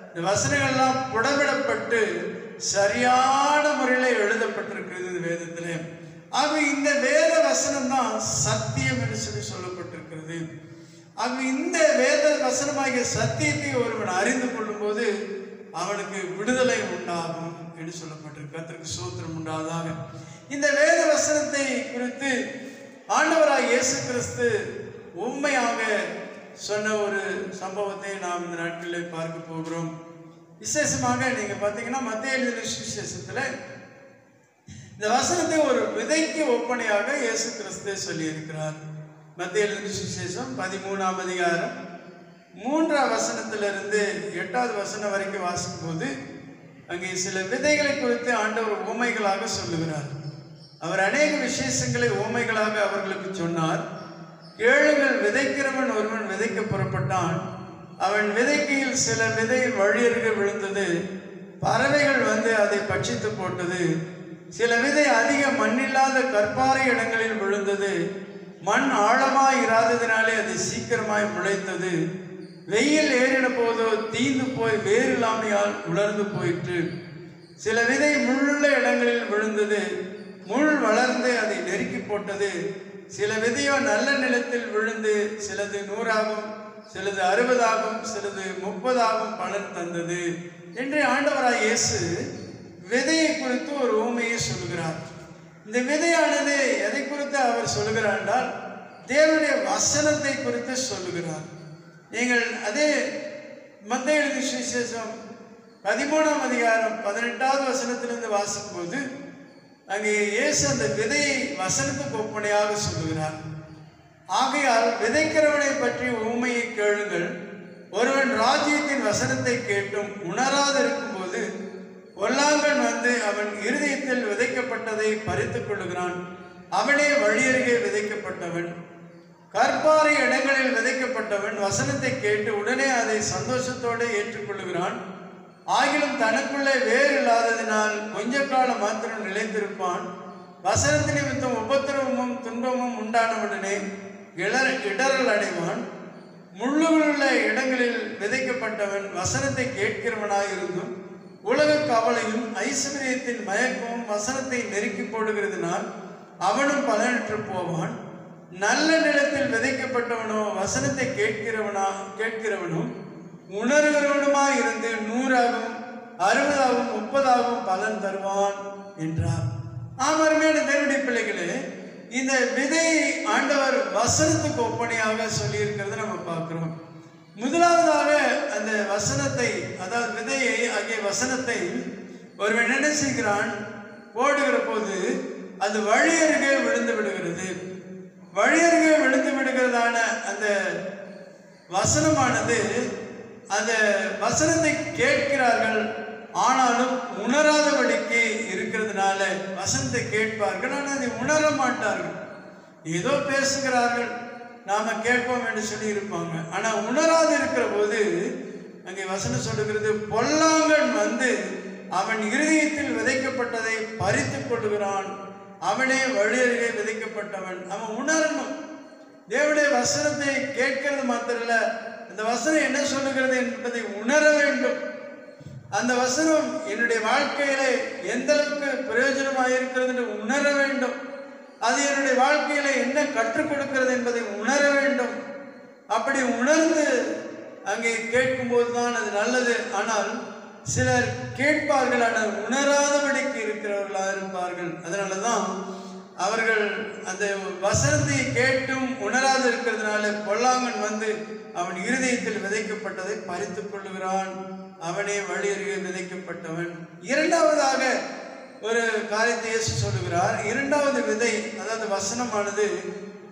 இந்த வசனங்கள் எல்லாம் புடமிடப்பட்டு சரியான முறையில் எழுதப்பட்டிருக்கிறது இந்த வேதத்திலே. ஆகவே இந்த வேத வசனம் தான் சத்தியம் என்று சொல்லப்பட்டிருக்கிறது. ஆகவே இந்த வேத வசனமாகிய சத்தியத்தை ஒருவன் அறிந்து கொள்ளும் போது அவனுக்கு விடுதலை உண்டாகும் என்று சொல்லப்பட்டிருக்கு. கர்த்தருக்கு ஸ்தோத்திரம் உண்டாவதாக. இந்த வேத வசனத்தை குறித்து ஆண்டவராகிய இயேசு கிறிஸ்து உண்மையாக சொன்ன ஒரு சம்பவத்தை நாம் இந்த நாட்களில் பார்க்க போகிறோம். விசேஷமாக நீங்க பார்த்தீங்கன்னா மத்தேயு எழுதின சுவிசேஷத்தில் இந்த வசனத்தை ஒரு விதைக்கு ஒப்பனையாக இயேசு கிறிஸ்து சொல்லி இருக்கிறார். மத்தேயு எழுதின சுவிசேஷம் 13ஆம் அதிகாரம் 3ஆம் வசனத்திலிருந்து 8ஆவது வசனம் வரைக்கும் வாசிக்கும் போது அங்கே சில விதைகளை குறித்து ஆண்டவர் உவமைகளாக சொல்லுகிறார். அவர் அநேக விசேஷங்களை உவமைகளாக அவர்களுக்கு சொன்னார். கேளுங்கள், விதைக்கிறவன் ஒருவன் விதைக்க புறப்பட்டான். அவன் விதைக்கையில் சில விதை வழியருகே விழுந்தது. பறவைகள் வந்து அதை பட்சித்து போட்டது. சில விதை அதிக மண்ணில்லாத கற்பாறை இடங்களில் விழுந்தது. மண் ஆழமாய் இராததினாலே அது சீக்கிரமாய் முளைத்தது. வெயில் ஏறின போதோ தீந்து போய் வேறு இல்லாமையால் உலர்ந்து போயிற்று. சில விதை முள்ளுள்ள இடங்களில் விழுந்தது. முள் வளர்ந்து அதை நெருக்கி போட்டது. சில விதையோ நல்ல நிலத்தில் விழுந்து சிலது 100ஆகும், சிலது 60ஆகும், சிலது 30ஆகும் பலன் தந்தது என்று ஆண்டவராய் இயேசு விதையை குறித்து ஒரு உவமையை சொல்கிறார். இந்த விதையானது எதை குறித்து அவர் சொல்லுகிறார் என்றால் தேவனுடைய வசனத்தை குறித்து சொல்லுகிறார். நீங்கள் அதே மத்தேயு எழுதின சுவிசேஷம் 13ஆம் அதிகாரம் 18ஆவது வசனத்திலிருந்து வாசிக்கும் போது அங்கே இயேசு அந்த விதையை வசனத்துக்கு ஒப்பனையாக சொல்லுகிறார். ஆகையால் விதைக்கிறவனை பற்றி உவமையை கேளுங்கள். ஒருவன் ராஜ்யத்தின் வசனத்தை கேட்டும் உணராதிருக்கும் போது பொல்லாங்கன் வந்து அவன் இருதயத்தில் விதைக்கப்பட்டதை பறித்துக் கொள்ளுகிறான். அவனே வழியருகே விதைக்கப்பட்டவன். கற்பாறை இடங்களில் விதைக்கப்பட்டவன் வசனத்தை கேட்டு உடனே அதை சந்தோஷத்தோடு ஏற்றுக்கொள்ளுகிறான். ஆகிலும் தனக்குள்ளே வேறு இல்லாததினால் கொஞ்ச காலம் மாத்திரம் நிலைத்திருப்பான். வசனத்து நிமித்தம் உபத்திரவமும் துன்பமும் உண்டானவுடனே இடறல் அடைவான். முள்ளுகளுள்ள இடங்களில் விதைக்கப்பட்டவன் வசனத்தை கேட்கிறவனாயிருந்தும் உலக கவலையும் ஐஸ்வர்யத்தின் மயக்கமும் வசனத்தை நெருக்கி போடுகிறதுனால் அவனும் பலனற்று போவான். நல்ல நிலத்தில் விதைக்கப்பட்டவனோ வசனத்தை கேட்கிறவனும் உணர்கிறவனுமாய் இருந்து 100ஆகவும் 60ஆகவும் 30ஆகவும் பலன் தருவான் என்றார். அருமையான தேவனுடைய பிள்ளைகளே, இந்த விதையை ஆண்டவர் வசனத்துக்கு ஒப்பனையாக சொல்லி இருக்கிறத நம்ம பார்க்கிறோம். முதலாவதாக அந்த வசனத்தை, அதாவது விதையை ஆகிய வசனத்தை ஒருவன் என்ன செய்கிறான், போடுகிற போது அது வழியருகே விழுந்து விடுகிறது. வழியருகே விழுந்து விடுகிறதான அந்த வசனமானது, அந்த வசனத்தை கேட்கிறார்கள், ஆனாலும் உணராதபடிக்கு இருக்கிறதுனால வசனத்தை கேட்பார்கள், ஆனால் அதை உணர மாட்டார்கள். ஏதோ பேசுகிறார்கள், நாம கேட்போம் என்று சொல்லி இருப்பாங்க. ஆனா உணராது இருக்கிற போது அங்கே வசனம் சொல்லுகிறது, பொல்லாங்கன் வந்து அவன் இருதயத்தில் விதைக்கப்பட்டதை பறித்துக் கொள்ளுகிறான். அவனே வழியருகே விதைக்கப்பட்டவன். அவன் உணரணும். தேவனுடைய வசனத்தை கேட்கிறது மாத்திரல்ல, அந்த வசனம் என்ன சொல்லுகிறது என்பதை உணர வேண்டும். அந்த வசனம் என்னுடைய வாழ்க்கையில எந்த அளவுக்கு பிரயோஜனமாக இருக்கிறது என்று உணர வேண்டும். அது என்னுடைய வாழ்க்கையில என்ன கற்றுக் கொடுக்கிறது என்பதை உணர வேண்டும். அப்படி உணர்ந்து அங்கே கேட்கும்போது தான் அது நல்லது. ஆனால் சிலர் கேட்பார்கள், ஆனால் உணராதபடிக்கு இருக்கிறவர்களாக இருப்பார்கள். அதனால தான் அவர்கள் அந்த வசனத்தை கேட்டும் உணராது இருக்கிறதுனால பொல்லாங்கன் வந்து அவன் இருதயத்தில் விதைக்கப்பட்டதை பறித்து கொள்ளுகிறான். அவனே வழியறிய விதைக்கப்பட்டவன். இரண்டாவதாக ஒரு காரியத்தை இயேசு சொல்லுகிறார். இரண்டாவது விதை, அதாவது வசனமானது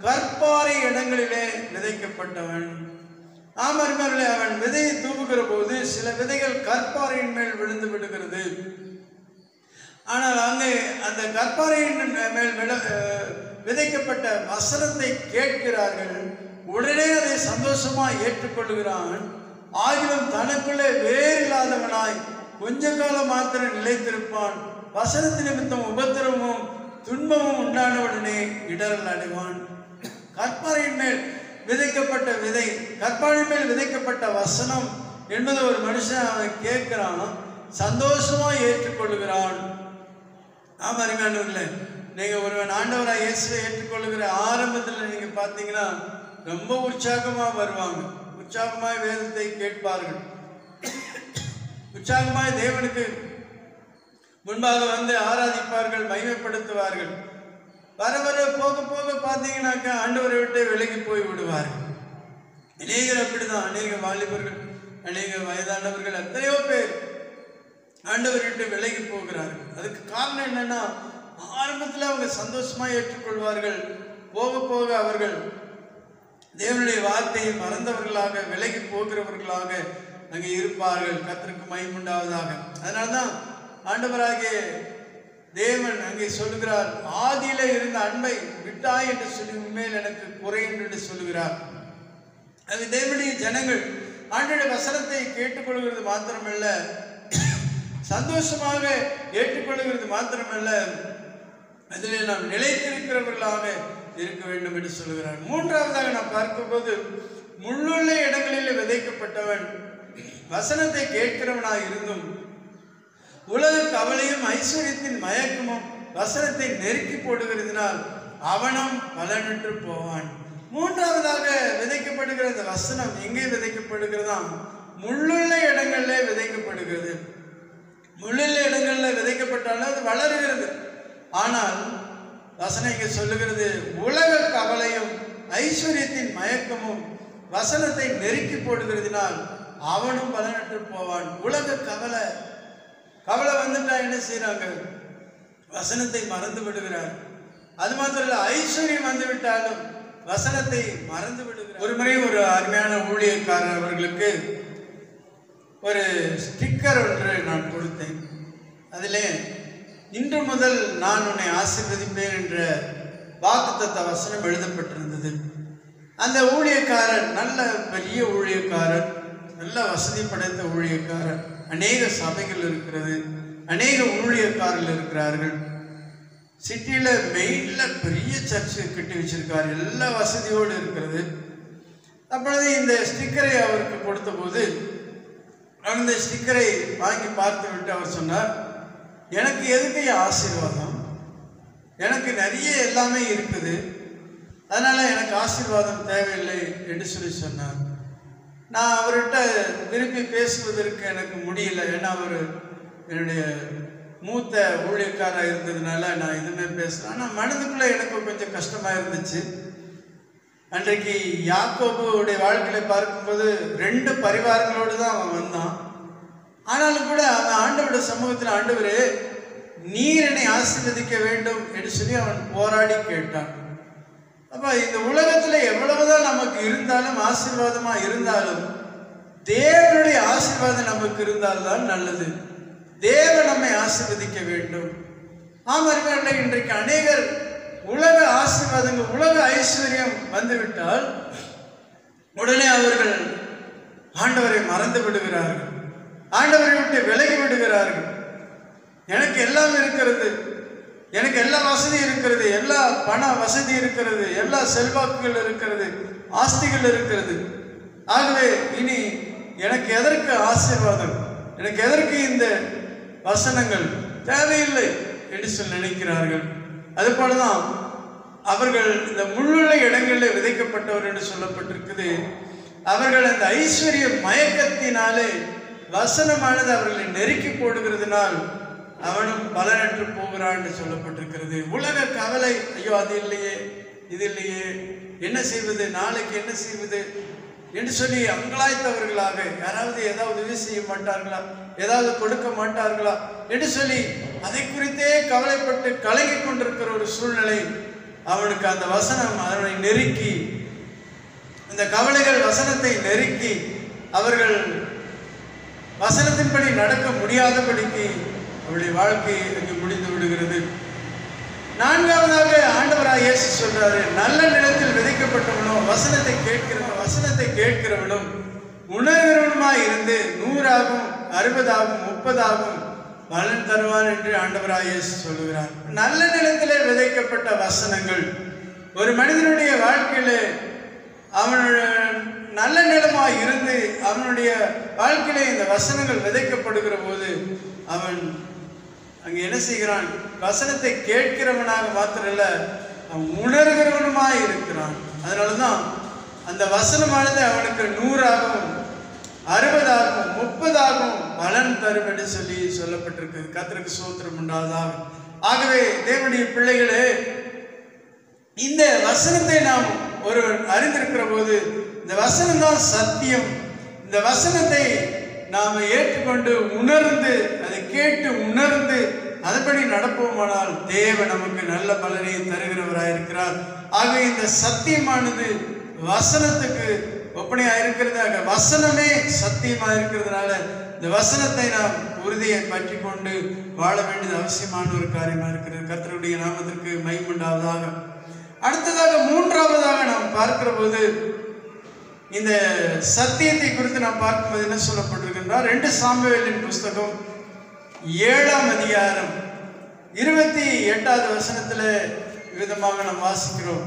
கற்பாறை இடங்களிலே விதைக்கப்பட்டவன். ஆமர்களே, அவன் விதையை தூவுகிற போது சில விதைகள் கற்பாறையின் மேல் விழுந்து விடுகிறது. ஆனால் அங்கே அந்த கற்பாறையின் மேல் விதைக்கப்பட்ட வசனத்தை கேட்கிறார்கள். உடனே அதை சந்தோஷமாய் ஏற்றுக்கொள்கிறான். ஆகிலும் தனக்குள்ளே வேறில்லாதவனாய் கொஞ்ச காலம் மாத்திரம் நிலைத்திருப்பான். வசனத்து நிமித்தம் உபத்திரமும் துன்பமும் உண்டானவுடனே இடரல் அடைவான். கற்பாறையின் மேல் விதைக்கப்பட்ட விதை, கற்பாறையின் மேல் விதைக்கப்பட்ட வசனம் என்பது ஒரு மனுஷன் அவன் கேட்கிறான், சந்தோஷமாய் ஏற்றுக்கொள்கிறான். ஆமாரிங்களே, நீங்க ஒருவன் ஆண்டவராக இயேசுவை ஏற்றுக்கொள்ளுகிற ஆரம்பத்தில் நீங்க பார்த்தீங்கன்னா ரொம்ப உற்சாகமா வருவாங்க. உற்சாகமாய் வேதத்தை கேட்பார்கள். உற்சாகமாய் தேவனுக்கு முன்பாக வந்து ஆராதிப்பார்கள், மகிமைப்படுத்துவார்கள். வர வர போக போக பார்த்தீங்கன்னாக்கா ஆண்டவரை விட்டு விலகி போய் விடுவார்கள். அநேகர் அப்படிதான். அநேக வாலிபர்கள், அநேக வயதானவர்கள், எத்தனையோ பேர் ஆண்டவரை விட்டு விலகி போகிறார்கள். அதுக்கு காரணம் என்னன்னா, ஆரம்பத்தில் அவங்க சந்தோஷமா ஏற்றுக்கொள்வார்கள். போக போக அவர்கள் தேவனுடைய வார்த்தையை மறந்தவர்களாக, விலகி போகிறவர்களாக அங்கே இருப்பார்கள். கர்த்தருக்கு மகிமை உண்டாவதாக. அதனால்தான் ஆண்டவராகிய தேவன் அங்கே சொல்லுகிறார், ஆதியில இருந்த அன்பை விட்டாய் என்று சொல்லி உண்மையில் எனக்கு குறை என்று சொல்லுகிறார். அது தேவனுடைய ஜனங்கள் ஆண்டவருடைய வசனத்தை கேட்டுக்கொள்கிறது மாத்திரமல்ல, சந்தோஷமாக ஏற்றுக்கொள்கிறது மாத்திரமல்ல, அதிலே நாம் நிலைத்திருக்கிறவர்களாக இருக்க வேண்டும் என்று சொல்லுகிறார். மூன்றாவதாக நாம் பார்க்கும்போது, முள்ளுள்ள இடங்களில் விதைக்கப்பட்டவன் வசனத்தை கேட்கிறவனாக இருந்தும் உலக கவலையும் ஐஸ்வர்யத்தின் மயக்கமும் வசனத்தை நெருக்கி போடுகிறதுனால் அவனும் பலனற்று போவான். மூன்றாவதாக விதைக்கப்படுகிற இந்த வசனம் எங்கே விதைக்கப்படுகிறதா? முள்ளுள்ள இடங்கள்ல விதைக்கப்படுகிறது. முள்ளுள்ள இடங்கள்ல விதைக்கப்பட்டாலும் அது வளருகிறது. ஆனால் வசனம் இங்கே சொல்லுகிறது, உலக கவலையும் ஐஸ்வர்யத்தின் மயக்கமும் வசனத்தை நெருக்கி போடுகிறதுனால் அவனும் பலனற்று போவான். உலக கவலை வந்துட்டா என்ன செய்யறாங்க? வசனத்தை மறந்து விடுகிறார். அது மாத்திரம் இல்ல, ஐஸ்வர்யம் வந்து விட்டாலும் வசனத்தை மறந்து விடுகிறார். ஒரு முறை ஒரு அருமையான ஊழியக்காரர் அவர்களுக்கு ஒரு ஸ்டிக்கர் ஒன்று நான் கொடுத்தேன். அதிலே இன்று முதல் நான் உன்னை ஆசீர்வதிப்பேன் என்ற வாக்குத்தத்த வசனம் எழுதப்பட்டிருந்தது. அந்த ஊழியக்காரர் நல்ல பெரிய ஊழியக்காரர், நல்ல வசதி படைத்த ஊழியக்காரர். அநேக சபைகள் இருக்கிறது, அநேக ஊழியக்காரர்கள் இருக்கிறார்கள். சிட்டியில மெயின்ல பெரிய சர்ச்சு கட்டி வச்சிருக்காரு, எல்லா வசதியோடு இருக்கிறது. அப்பொழுது இந்த ஸ்டிக்கரை அவருக்கு கொடுத்த போது அந்த ஸ்டிக்கரை வாங்கி பார்த்து விட்டு அவர் சொன்னார், எனக்கு எதுக்கு ஆசீர்வாதம்? எனக்கு நிறைய எல்லாமே இருக்குது, அதனால எனக்கு ஆசீர்வாதம் தேவையில்லை என்று சொன்னார். நான் அவர்கிட்ட திருப்பி பேசுவதற்கு எனக்கு முடியல. ஏன்னா அவர் என்னுடைய மூத்த ஊழியக்காராக இருந்ததுனால நான் எதுவுமே பேசல. ஆனால் மனதுக்குள்ளே எனக்கு கொஞ்சம் கஷ்டமாக இருந்துச்சு. அன்றைக்கு யாக்கோபுடைய வாழ்க்கையை பார்க்கும்போது 2 பரிவாரங்களோடு தான் அவன் வந்தான். ஆனாலும் கூட அவன் ஆண்டவருடைய சமூகத்தில், ஆண்டவரே நீர் என்னை ஆசீர்வதிக்க வேண்டும் என்று சொல்லி அவன் போராடி கேட்டான். அப்போ இந்த உலகத்தில் எவ்வளவுதான் நமக்கு இருந்தாலும், ஆசீர்வாதமா இருந்தாலும், தேவனுடைய ஆசீர்வாதம் நமக்கு இருந்தால்தான் நல்லது. தேவன் நம்மை ஆசீர்வதிக்க வேண்டும். ஆமாம், இன்றைக்கு அநேகர் உலக ஆசீர்வாதங்கள், உலக ஐஸ்வர்யம் வந்துவிட்டால் உடனே அவர்கள் ஆண்டவரை மறந்து விடுகிறார்கள், ஆண்டவரை விட்டு விலகி விடுகிறார்கள். எனக்கு எல்லாம் இருக்கிறது, எனக்கு எல்லா வசதி இருக்கிறது, எல்லா பண வசதி இருக்கிறது, எல்லா செல்வாக்குகள் இருக்கிறது, ஆஸ்திகள் இருக்கிறது, ஆகவே இனி எனக்கு எதற்கு ஆசீர்வாதம், எனக்கு எதற்கு இந்த வசனங்கள் தேவையில்லை என்று சொல்லி நினைக்கிறார்கள். அதுபோலதான் அவர்கள் இந்த முள்ளுள்ள இடங்களில் விதைக்கப்பட்டவர் என்று சொல்லப்பட்டிருக்குது. அவர்கள் அந்த ஐஸ்வர்ய மயக்கத்தினாலே வசனமானது அவர்களை நெருக்கி போடுகிறதுனால் அவனும் பலனற்று போகிறான் என்று சொல்லப்பட்டிருக்கிறது. உலக கவலை, ஐயோ அது இல்லையே இது இல்லையே, என்ன செய்வது, நாளைக்கு என்ன செய்வது என்று சொல்லி அங்கலாய்த்தவர்களாக, யாராவது ஏதாவது உதவி செய்ய மாட்டார்களா, ஏதாவது கொடுக்க மாட்டார்களா என்று சொல்லி அதை குறித்தே கவலைப்பட்டு கலங்கி கொண்டிருக்கிற ஒரு சூழ்நிலை. அவனுக்கு அந்த வசனம் அவனை நெருக்கி, இந்த கவலைகள் வசனத்தை நெருக்கி அவர்கள் வசனத்தின்படி நடக்க முடியாதபடிக்கு அவருடைய வாழ்க்கை அங்கு முடிந்து விடுகிறது. நான்காவதாக ஆண்டவராய் இயேசு சொல்றாரு, நல்ல நிலத்தில் விதைக்கப்பட்டவனோ வசனத்தை கேட்கிறவனும் உணர்கிறவனுமாய் இருந்து 100ஆகும் 60ஆகும் 30ஆகும் பலன் தருவான் என்று ஆண்டவராய் இயேசு சொல்லுகிறார். நல்ல நிலத்திலே விதைக்கப்பட்ட வசனங்கள் ஒரு மனிதனுடைய வாழ்க்கையிலே அவனுடைய நல்ல நிலமாய் இருந்து அவனுடைய வாழ்க்கையிலே இந்த வசனங்கள் விதைக்கப்படுகிற போது அவன் அங்கே என்ன செய்கிறான், வசனத்தை கேட்கிறவனாக மாத்திரல்ல அவன் உணர்கிறவனுமாய் இருக்கிறான். அதனாலதான் அந்த வசனமானது அவனுக்கு 100ஆகும் 60ஆகும் 30ஆகும் பலன் தரும் என்று சொல்லி சொல்லப்பட்டிருக்கு. கர்த்தருக்கு ஸ்தோத்திரம் உண்டாவதாக. ஆகவே தேவனுடைய பிள்ளைகளே, இந்த வசனத்தை நாம் ஒருவர் அறிந்திருக்கிற போது இந்த வசனம் தான் சத்தியம். இந்த வசனத்தை நாம் ஏற்றுக்கொண்டு உணர்ந்து அதை கேட்டு உணர்ந்து அதன்படி நடப்போமானால் தேவன் நமக்கு நல்ல பலனை தருகிறவராயிருக்கிறார். ஆகவே இந்த சத்தியமானது வசனத்துக்கு ஒப்பனையாக இருக்கிறது. வசனமே சத்தியமாக இருக்கிறதுனால இந்த வசனத்தை நாம் உறுதியை பற்றி கொண்டு வாழ வேண்டியது அவசியமான ஒரு காரியமாக இருக்கிறது. கர்த்தருடைய நாமத்திற்கு மகிமை உண்டாவதாக. அடுத்ததாக மூன்றாவதாக நாம் பார்க்கிற போது இந்த சத்தியத்தை குறித்து நாம் பார்க்கும்போது என்ன சொல்லப்பட்டிருக்கின்றார், 2 சாமுவேலின் புஸ்தகம் 7ஆம் அதிகாரம் 28வது வசனத்தில் விதமாக நாம் வாசிக்கிறோம்.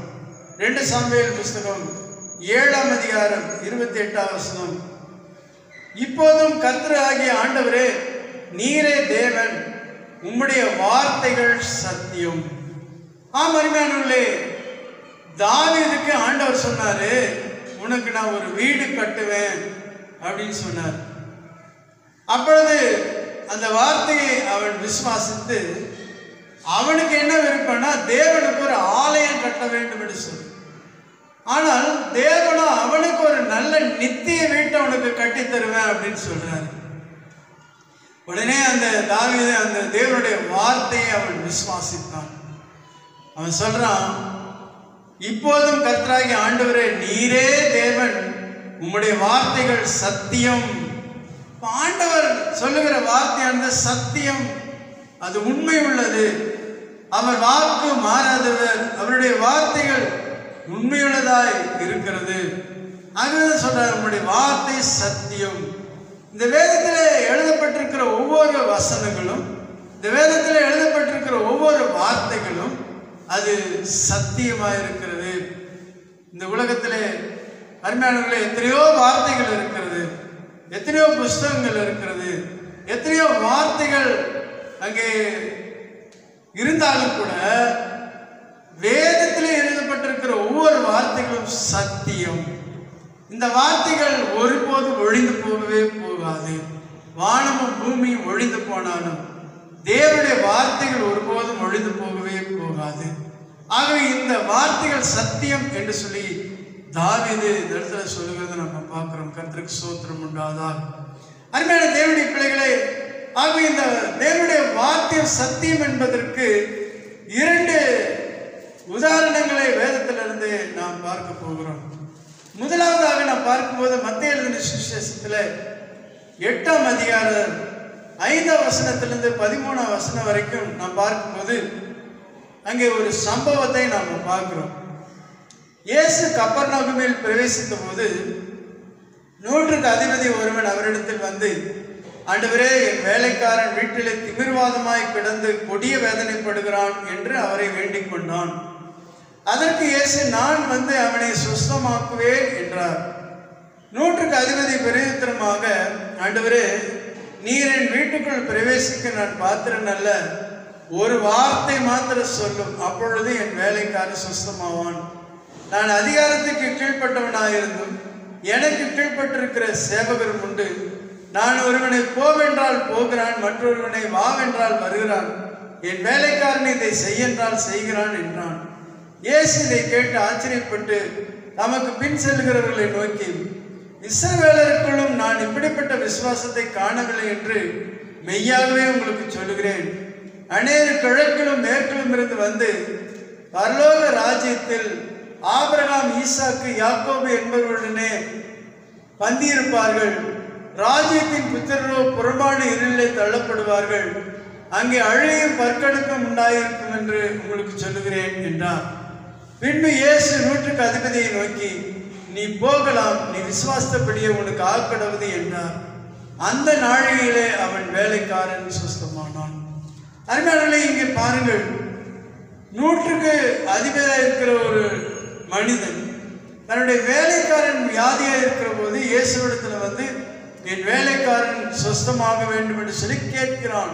2 சாமுவேல் புஸ்தகம் 7ஆம் அதிகாரம் 28வது வசனம். இப்போதும் கர்த்தர் ஆகிய ஆண்டவரே, நீரே தேவன், உம்முடைய வார்த்தைகள் சத்தியம். அருமையானவர்களே, தாவீதுக்கு ஆண்டவர் சொன்னாரு, உனக்கு நான் ஒரு வீடு கட்டுவேன் அப்படின்னு சொன்னார். அப்பொழுது அந்த வார்த்தையை அவன் விசுவாசித்து அவனுக்கு என்ன விருப்பம்னா தேவனுக்கு ஒரு ஆலயம் கட்ட வேண்டும் என்று சொல்லி. ஆனால் தேவனும் அவனுக்கு ஒரு நல்ல நித்திய வீட்டை அவனுக்கு கட்டி தருவேன் அப்படின்னு சொல்றாரு. உடனே அந்த தாவீது அந்த தேவனுடைய வார்த்தையை அவன் விசுவாசித்தான். அவன் சொல்றான், இப்போதும் கர்த்தராகிய ஆண்டவரே, நீரே தேவன், உம்முடைய வார்த்தைகள் சத்தியம். ஆண்டவர் சொல்லுகிற வார்த்தையானது சத்தியம், அது உண்மை உள்ளது. அவர் வாக்கு மாறாதவர், அவருடைய வார்த்தைகள் உண்மையுள்ளதாய் இருக்கிறது. அதுதான் சொல்றார், உம்முடைய வார்த்தை சத்தியம். இந்த வேதத்தில் எழுதப்பட்டிருக்கிற ஒவ்வொரு வசனங்களும், இந்த வேதத்தில் எழுதப்பட்டிருக்கிற ஒவ்வொரு வார்த்தைகளும் அது சத்தியமாக இருக்கிறது. இந்த உலகத்திலே அருமையானவர்களே, எத்தனையோ வார்த்தைகள் இருக்கிறது, எத்தனையோ புஸ்தகங்கள் இருக்கிறது, எத்தனையோ வார்த்தைகள் அங்கே இருந்தாலும் கூட வேதத்திலே எழுதப்பட்டிருக்கிற ஒவ்வொரு வார்த்தைகளும் சத்தியம். இந்த வார்த்தைகள் ஒருபோதும் ஒழிந்து போகவே போகாது. வானமும் பூமியும் ஒழிந்து போனாலும் தேவனுடைய வார்த்தைகள் ஒருபோதும் ஒழிந்து போகவே போகாது. ஆகவே இந்த வார்த்தைகள் சத்தியம் என்று சொல்லி தாவீது இந்த இடத்துல சொல்லுகிறத நம்ம பார்க்கிறோம். கர்த்தருக்கு ஸ்தோத்திரம் உண்டாவதாக. அருமையான தேவனுடைய பிள்ளைகளே, ஆகவே இந்த தேவனுடைய வார்த்தை சத்தியம் என்பதற்கு 2 உதாரணங்களை வேதத்திலிருந்து நாம் பார்க்க போகிறோம். முதலாவதாக நாம் பார்க்கும்போது மத்தேயு எழுதின சுவிசேஷத்தில் 8ஆம் அதிகாரம் 5ஆம் வசனத்திலிருந்து 13ஆம் வசனம் வரைக்கும் நாம் பார்க்கும்போது அங்கே ஒரு சம்பவத்தை நாம் பார்க்கிறோம். இயேசு கப்பர்நகூமில் பிரவேசித்த போது 100க்கு அதிபதி ஒருவன் அவரிடத்தில் வந்து, ஆண்டவரே, என் வேலைக்காரன் வீட்டிலே திமிர்வாதமாய் கிடந்து கொடிய வேதனைப்படுகிறான் என்று அவரை வேண்டிக் கொண்டான். அதற்கு இயேசு, நான் வந்து அவனை சுஸ்தமாக்குவேன் என்றார். 100க்கு அதிபதி பிரயுத்தரமாக, ஆண்டவரே, நீர் என் வீட்டுக்குள் பிரவேசிக்க நான் பாத்திரன் அல்ல, ஒரு வார்த்தை மாத்திரம் சொல்லும், அப்பொழுது என் வேலைக்காரன் சுஸ்தமாவான். நான் அதிகாரத்துக்கு கீழ்ப்பட்டவனாயிருந்தும் எனக்கு கீழ்ப்பட்டிருக்கிற சேவகரும் உண்டு. நான் ஒருவனை போவென்றால் போகிறான், மற்றொருவனை வாவென்றால் வருகிறான், என் வேலைக்காரன் இதை செய்யென்றால் செய்கிறான் என்றான். இயேசு இதை கேட்டு ஆச்சரியப்பட்டு தமக்கு பின் செல்கிறவர்களை நோக்கி, இஸ்ரவேலருக்குள்ளும் நான் இப்படிப்பட்ட விசுவாசத்தை காணவில்லை என்று மெய்யாகவே உங்களுக்கு சொல்லுகிறேன். அநேகர் கிழக்கிலும் மேற்கிலும் இருந்து வந்து பரலோக ராஜ்யத்தில் ஆபிரகாம், ஈசாக்கு, யாக்கோபு என்பவர்களுடனே பந்தியிருப்பார்கள். ராஜ்யத்தின் புத்திரரோ புறம்பான இருளிலே தள்ளப்படுவார்கள். அங்கே அழியும் பற்கடுக்கும் உண்டாயிருக்கும் என்று உங்களுக்கு சொல்லுகிறேன் என்றார். பின்பு இயேசு 100க்கு அதிபதியை நோக்கி, நீ போகலாம், நீ விசுவாசப்படியே உனக்கு ஆக்கடவுது என்றார். அந்த நாழிகையிலே அவன் வேலைக்காரன் சுஸ்தமானான். அருமையானவர்களே, இங்கே பாருங்கள், 100க்கு அதிபதியாக இருக்கிற ஒரு மனிதன் தன்னுடைய வேலைக்காரன் வியாதியாக இருக்கிற போது இயேசுவிடத்தில் வந்து என் வேலைக்காரன் சுஸ்தமாக வேண்டும் என்று சொல்லி கேட்கிறான்.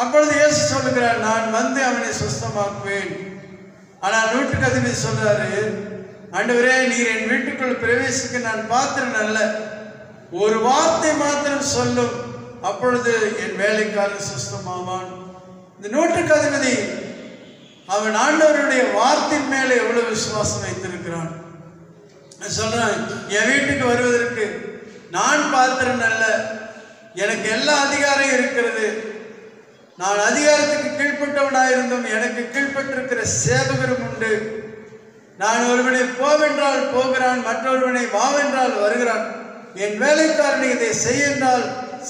அப்பொழுது இயேசு சொல்லுகிறார், நான் வந்து அவனை சுஸ்தமாக்குவேன். ஆனால் 100க்கு அதிபதி சொல்றாரு, ஆண்டவரே, நீர் என் வீட்டுக்குள் பிரவேசிக்க நான் பாத்திரன் அல்ல, ஒரு வார்த்தை மாத்திரம் சொல்லும், அப்பொழுது என் வேலைக்காரன் சுஸ்தமாவான். இந்த 100க்கு அதிபதி அவன் ஆண்டவருடைய வார்த்தையின் மேலே எவ்வளவு விசுவாசம் வைத்திருக்கிறான். சொல்றான், என் வீட்டுக்கு வருவதற்கு நான் பாத்திரன் அல்ல, எனக்கு எல்லா அதிகாரம் இருக்கிறது, நான் அதிகாரத்துக்கு கீழ்ப்பட்டவனாயிருந்தும் எனக்கு கீழ்ப்பட்டிருக்கிற சேவகரும் உண்டு. நான் ஒருவனை போவென்றால் போகிறான், மற்றொருவனை வாவென்றால் வருகிறான், என் வேலைக்காரனை இதை செய்யென்றால்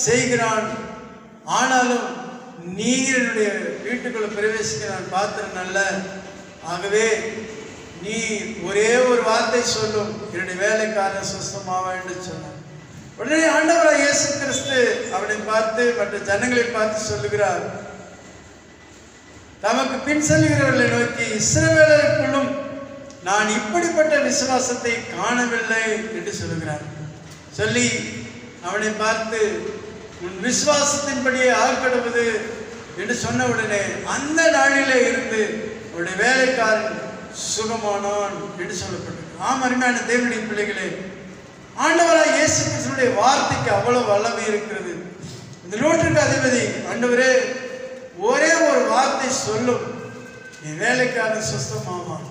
செய்கிறான். ஆனாலும் நீர் என்னுடைய வீட்டுக்குள்ள பிரவேசிக்க நான் பாத்திரன் அல்ல. ஆகவே நீ ஒரே ஒரு வார்த்தை சொல்லும், என்னுடைய வேலைக்காரன் சுஸ்தமாவா என்று சொன்னான். உடனே ஆண்டவராய் இயேசு கிறிஸ்து அவனை பார்த்து மற்ற ஜனங்களை பார்த்து சொல்லுகிறார், தமக்கு பின் செல்கிறவர்களை நோக்கி, இஸ்ரவேலருக்குள்ளும் நான் இப்படிப்பட்ட விசுவாசத்தை காணவில்லை என்று சொல்லுகிறார். சொல்லி அவனை பார்த்து, உன் விசுவாசத்தின்படியே ஆக்கடுவது என்று சொன்ன உடனே அந்த நாளிலே இருந்து அவருடைய வேலைக்காரன் சுகமானான் என்று சொல்லப்பட்டது. ஆம், அருமையான தேவனுடைய பிள்ளைகளே, ஆண்டவராய் இயேசு கிறிஸ்துவினுடைய வார்த்தைக்கு அவ்வளவு வல்லமை இருக்கிறது. இந்த 100க்கு அதிபதி, ஆண்டவரே, ஒரே ஒரு வார்த்தை சொல்லும், என் வேலைக்காரன் சுஸ்தமாவான்.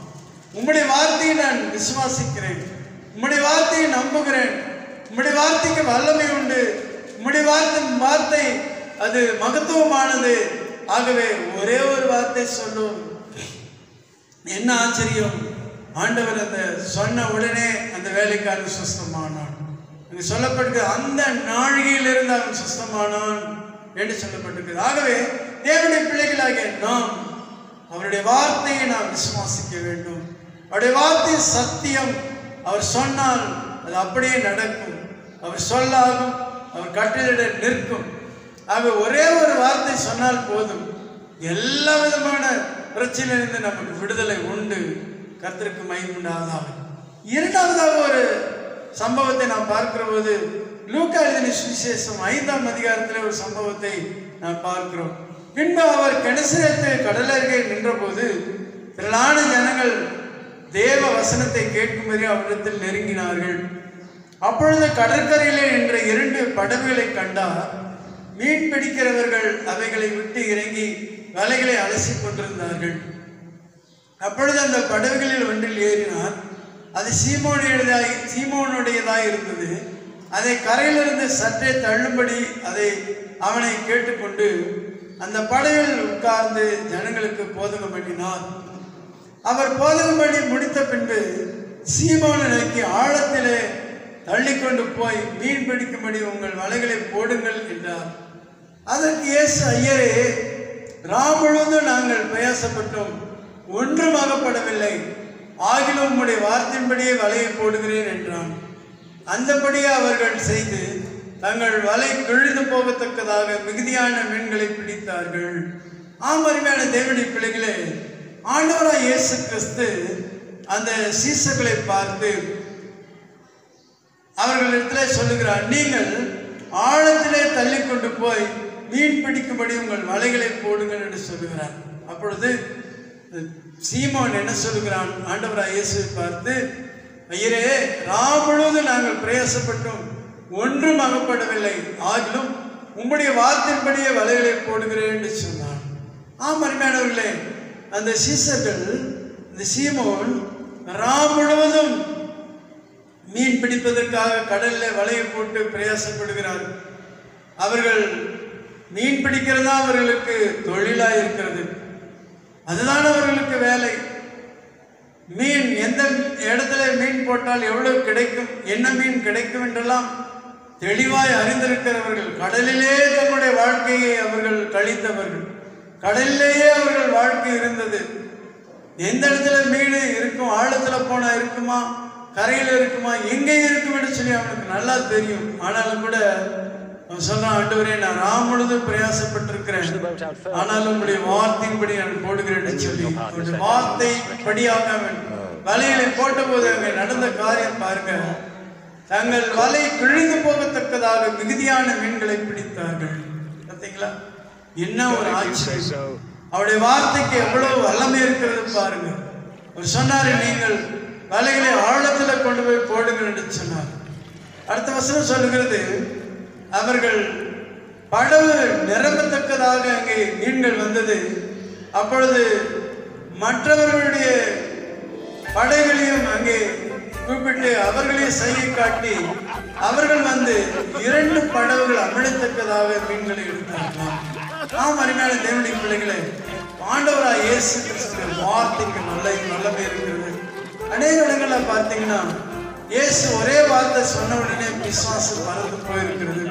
உம்முடைய வார்த்தையை நான் விசுவாசிக்கிறேன், உம்முடைய வார்த்தையை நம்புகிறேன், உம்முடைய வார்த்தைக்கு வல்லமை உண்டு, உம்முடைய வார்த்தை அது மகத்துவமானது. ஆகவே ஒரே ஒரு வார்த்தை சொல்லும். என்ன ஆச்சரியம்! ஆண்டவர் அந்த சொன்ன உடனே அந்த வேலைக்காரன் சுஸ்தமானான். அங்கு சொல்லப்பட்டிருக்கிறது, அந்த நாழிகையிலிருந்து அவன் சுஸ்தமானான் என்று சொல்லப்பட்டிருக்கிறது. ஆகவே தேவனுடைய பிள்ளைகளாகிய நாம் அவருடைய வார்த்தையை நாம் விசுவாசிக்க வேண்டும். அவருடைய வார்த்தை சத்தியம். அவர் சொன்னால் அது அப்படியே நடக்கும். அவர் சொல்லாகும், அவர் கட்டளையிட நிற்கும். ஆக ஒரே ஒரு வார்த்தை சொன்னால் போதும், எல்லா விதமான பிரச்சனையிலிருந்து நமக்கு விடுதலை உண்டு. கர்த்தருக்கு மகிமை உண்டாவதாக. இரண்டாவதாக ஒரு சம்பவத்தை நாம் பார்க்கிற போது, லூக்கா எழுதின சுவிசேஷம் 5ஆம் அதிகாரத்தில் ஒரு சம்பவத்தை நாம் பார்க்கிறோம். பின்பு அவர் கெனசரேத்து கடலருகே நின்றபோது திரளான ஜனங்கள் தேவ வசனத்தை கேட்கும்படி அவரிடத்தில் நெருங்கினார்கள். அப்பொழுது கடற்கரையிலே நின்ற 2 படகுகளை கண்டார். மீன் பிடிக்கிறவர்கள் அவைகளை விட்டு இறங்கி வலைகளை அலசி கொண்டிருந்தார்கள். அப்பொழுது அந்த படகுகளில் ஒன்றில் ஏறினார். அது சீமோனுடையதாய் இருந்தது. அதை கரையிலிருந்து சற்றே தள்ளும்படி அவனை கேட்டுக்கொண்டு அந்த படகில் உட்கார்ந்து ஜனங்களுக்கு போதகம் பண்ணினார். அவர் போதகம் பண்ணி முடித்த பின்பு சீமோனை நோக்கி, ஆழத்திலே தள்ளிக்கொண்டு போய் மீன் பிடிக்கும்படி உங்கள் வலைகளை போடுங்கள் என்றார். அதற்கு இயேசு, ஐயரே, ராம் முழுவதும் நாங்கள் பிரயாசப்பட்டோம், ஒன்றும் ஆகப்படவில்லை, ஆகிலும் உம்முடைய வார்த்தையின்படியே வலையை போடுகிறேன் என்றான். அந்தபடியே அவர்கள் செய்து தங்கள் வலை கிழிந்து போகத்தக்கதாக மிகுதியான மீன்களை பிடித்தார்கள். ஆம், அருமையான தேவனுடைய பிள்ளைகளே, ஆண்டவராய் இயேசு கிறிஸ்து அந்த சீசர்களை பார்த்து அவர்களிடத்திலே சொல்லுகிறார், நீங்கள் ஆழத்திலே தள்ளி கொண்டு போய் மீன் பிடிக்கும்படி உங்கள் வலைகளை போடுங்கள் என்று சொல்லுகிறார். அப்பொழுது சீமோன் என்ன சொல்லுகிறான்? ஆண்டவராய் இயேசுவை பார்த்து, ஐயரே, ராம் முழுவதும் நாங்கள் பிரயாசப்பட்டோம், ஒன்றும் அகப்படவில்லை, ஆகிலும் உம்முடைய வார்த்தையின்படியே வலைகளை போடுகிறேன் என்று சொன்னான். அருமையானவர்களே, அந்த சீசர்கள், இந்த சீமோன் ராம் முழுவதும் மீன் பிடிப்பதற்காக கடலில் வலையை போட்டு பிரயாசப்படுகிறார். அவர்கள் மீன் பிடிக்கிறதா அவர்களுக்கு தொழிலாக இருக்கிறது, அதுதான் அவர்களுக்கு வேலை. மீன் எந்த இடத்துல மீன் போட்டால் எவ்வளவு கிடைக்கும், என்ன மீன் கிடைக்கும் என்றெல்லாம் தெளிவாய் அறிந்திருக்கிறவர்கள். கடலிலே தன்னுடைய வாழ்க்கையை அவர்கள் கழித்தவர்கள். கடலிலேயே அவர்கள் வாழ்க்கை இருந்தது. எந்த இடத்துல மீன் இருக்கும், ஆழத்துல போனா இருக்குமா, கரையில இருக்குமா, எங்கே இருக்கும் என்று சொல்லி அவனுக்கு நல்லா தெரியும். ஆனாலும் கூட அவன் சொல்றான், ஆண்டவரே, நான் ராம் முழுதும் பிரயாசப்பட்டிருக்கிறேன், ஆனாலும் உங்களுடைய வார்த்தையின்படி நான் போடுகிறேன் என்று சொல்லி அவனுடைய வார்த்தை படியாக அவன் வலைகளை போட்ட போது அங்கே நடந்த காரியம் பாருங்க. தங்கள் வலை கிழிந்து போகத்தக்கதாக மிகுதியான மீன்களை பிடித்தார்கள். பார்த்தீங்களா, என்ன ஒரு ஆச்சரியம்! அவருடைய வார்த்தைக்கு எவ்வளவு வல்லமை இருக்கிறது பாருங்க. அவர் சொன்னாரு, நீங்கள் வலைகளை ஆழத்துல கொண்டு போய் போடுங்கள் என்று சொன்னார். அடுத்த வசனம் சொல்லுகிறது, அவர்கள் படகு நிரம்பத்தக்கதாக அங்கே மீன்கள் வந்தது. அப்பொழுது மற்றவர்களுடைய படைகளையும் அங்கே கூப்பிட்டு அவர்களே செய்கை காட்டி அவர்கள் வந்து 2 படகுகள் அமிழத்தக்கதாக மீன்களை எடுத்தார்களாம். அருமையான தேவனுடைய பிள்ளைகளே, ஆண்டவராய் இயேசு கிறிஸ்துவின் வார்த்தைக்கு நல்லவே இருக்கிறது. அநேக இடங்களில் பார்த்தீங்கன்னா இயேசு ஒரே வார்த்தை சொன்ன உடனே விசுவாசம் பறந்து போயிருக்கிறது.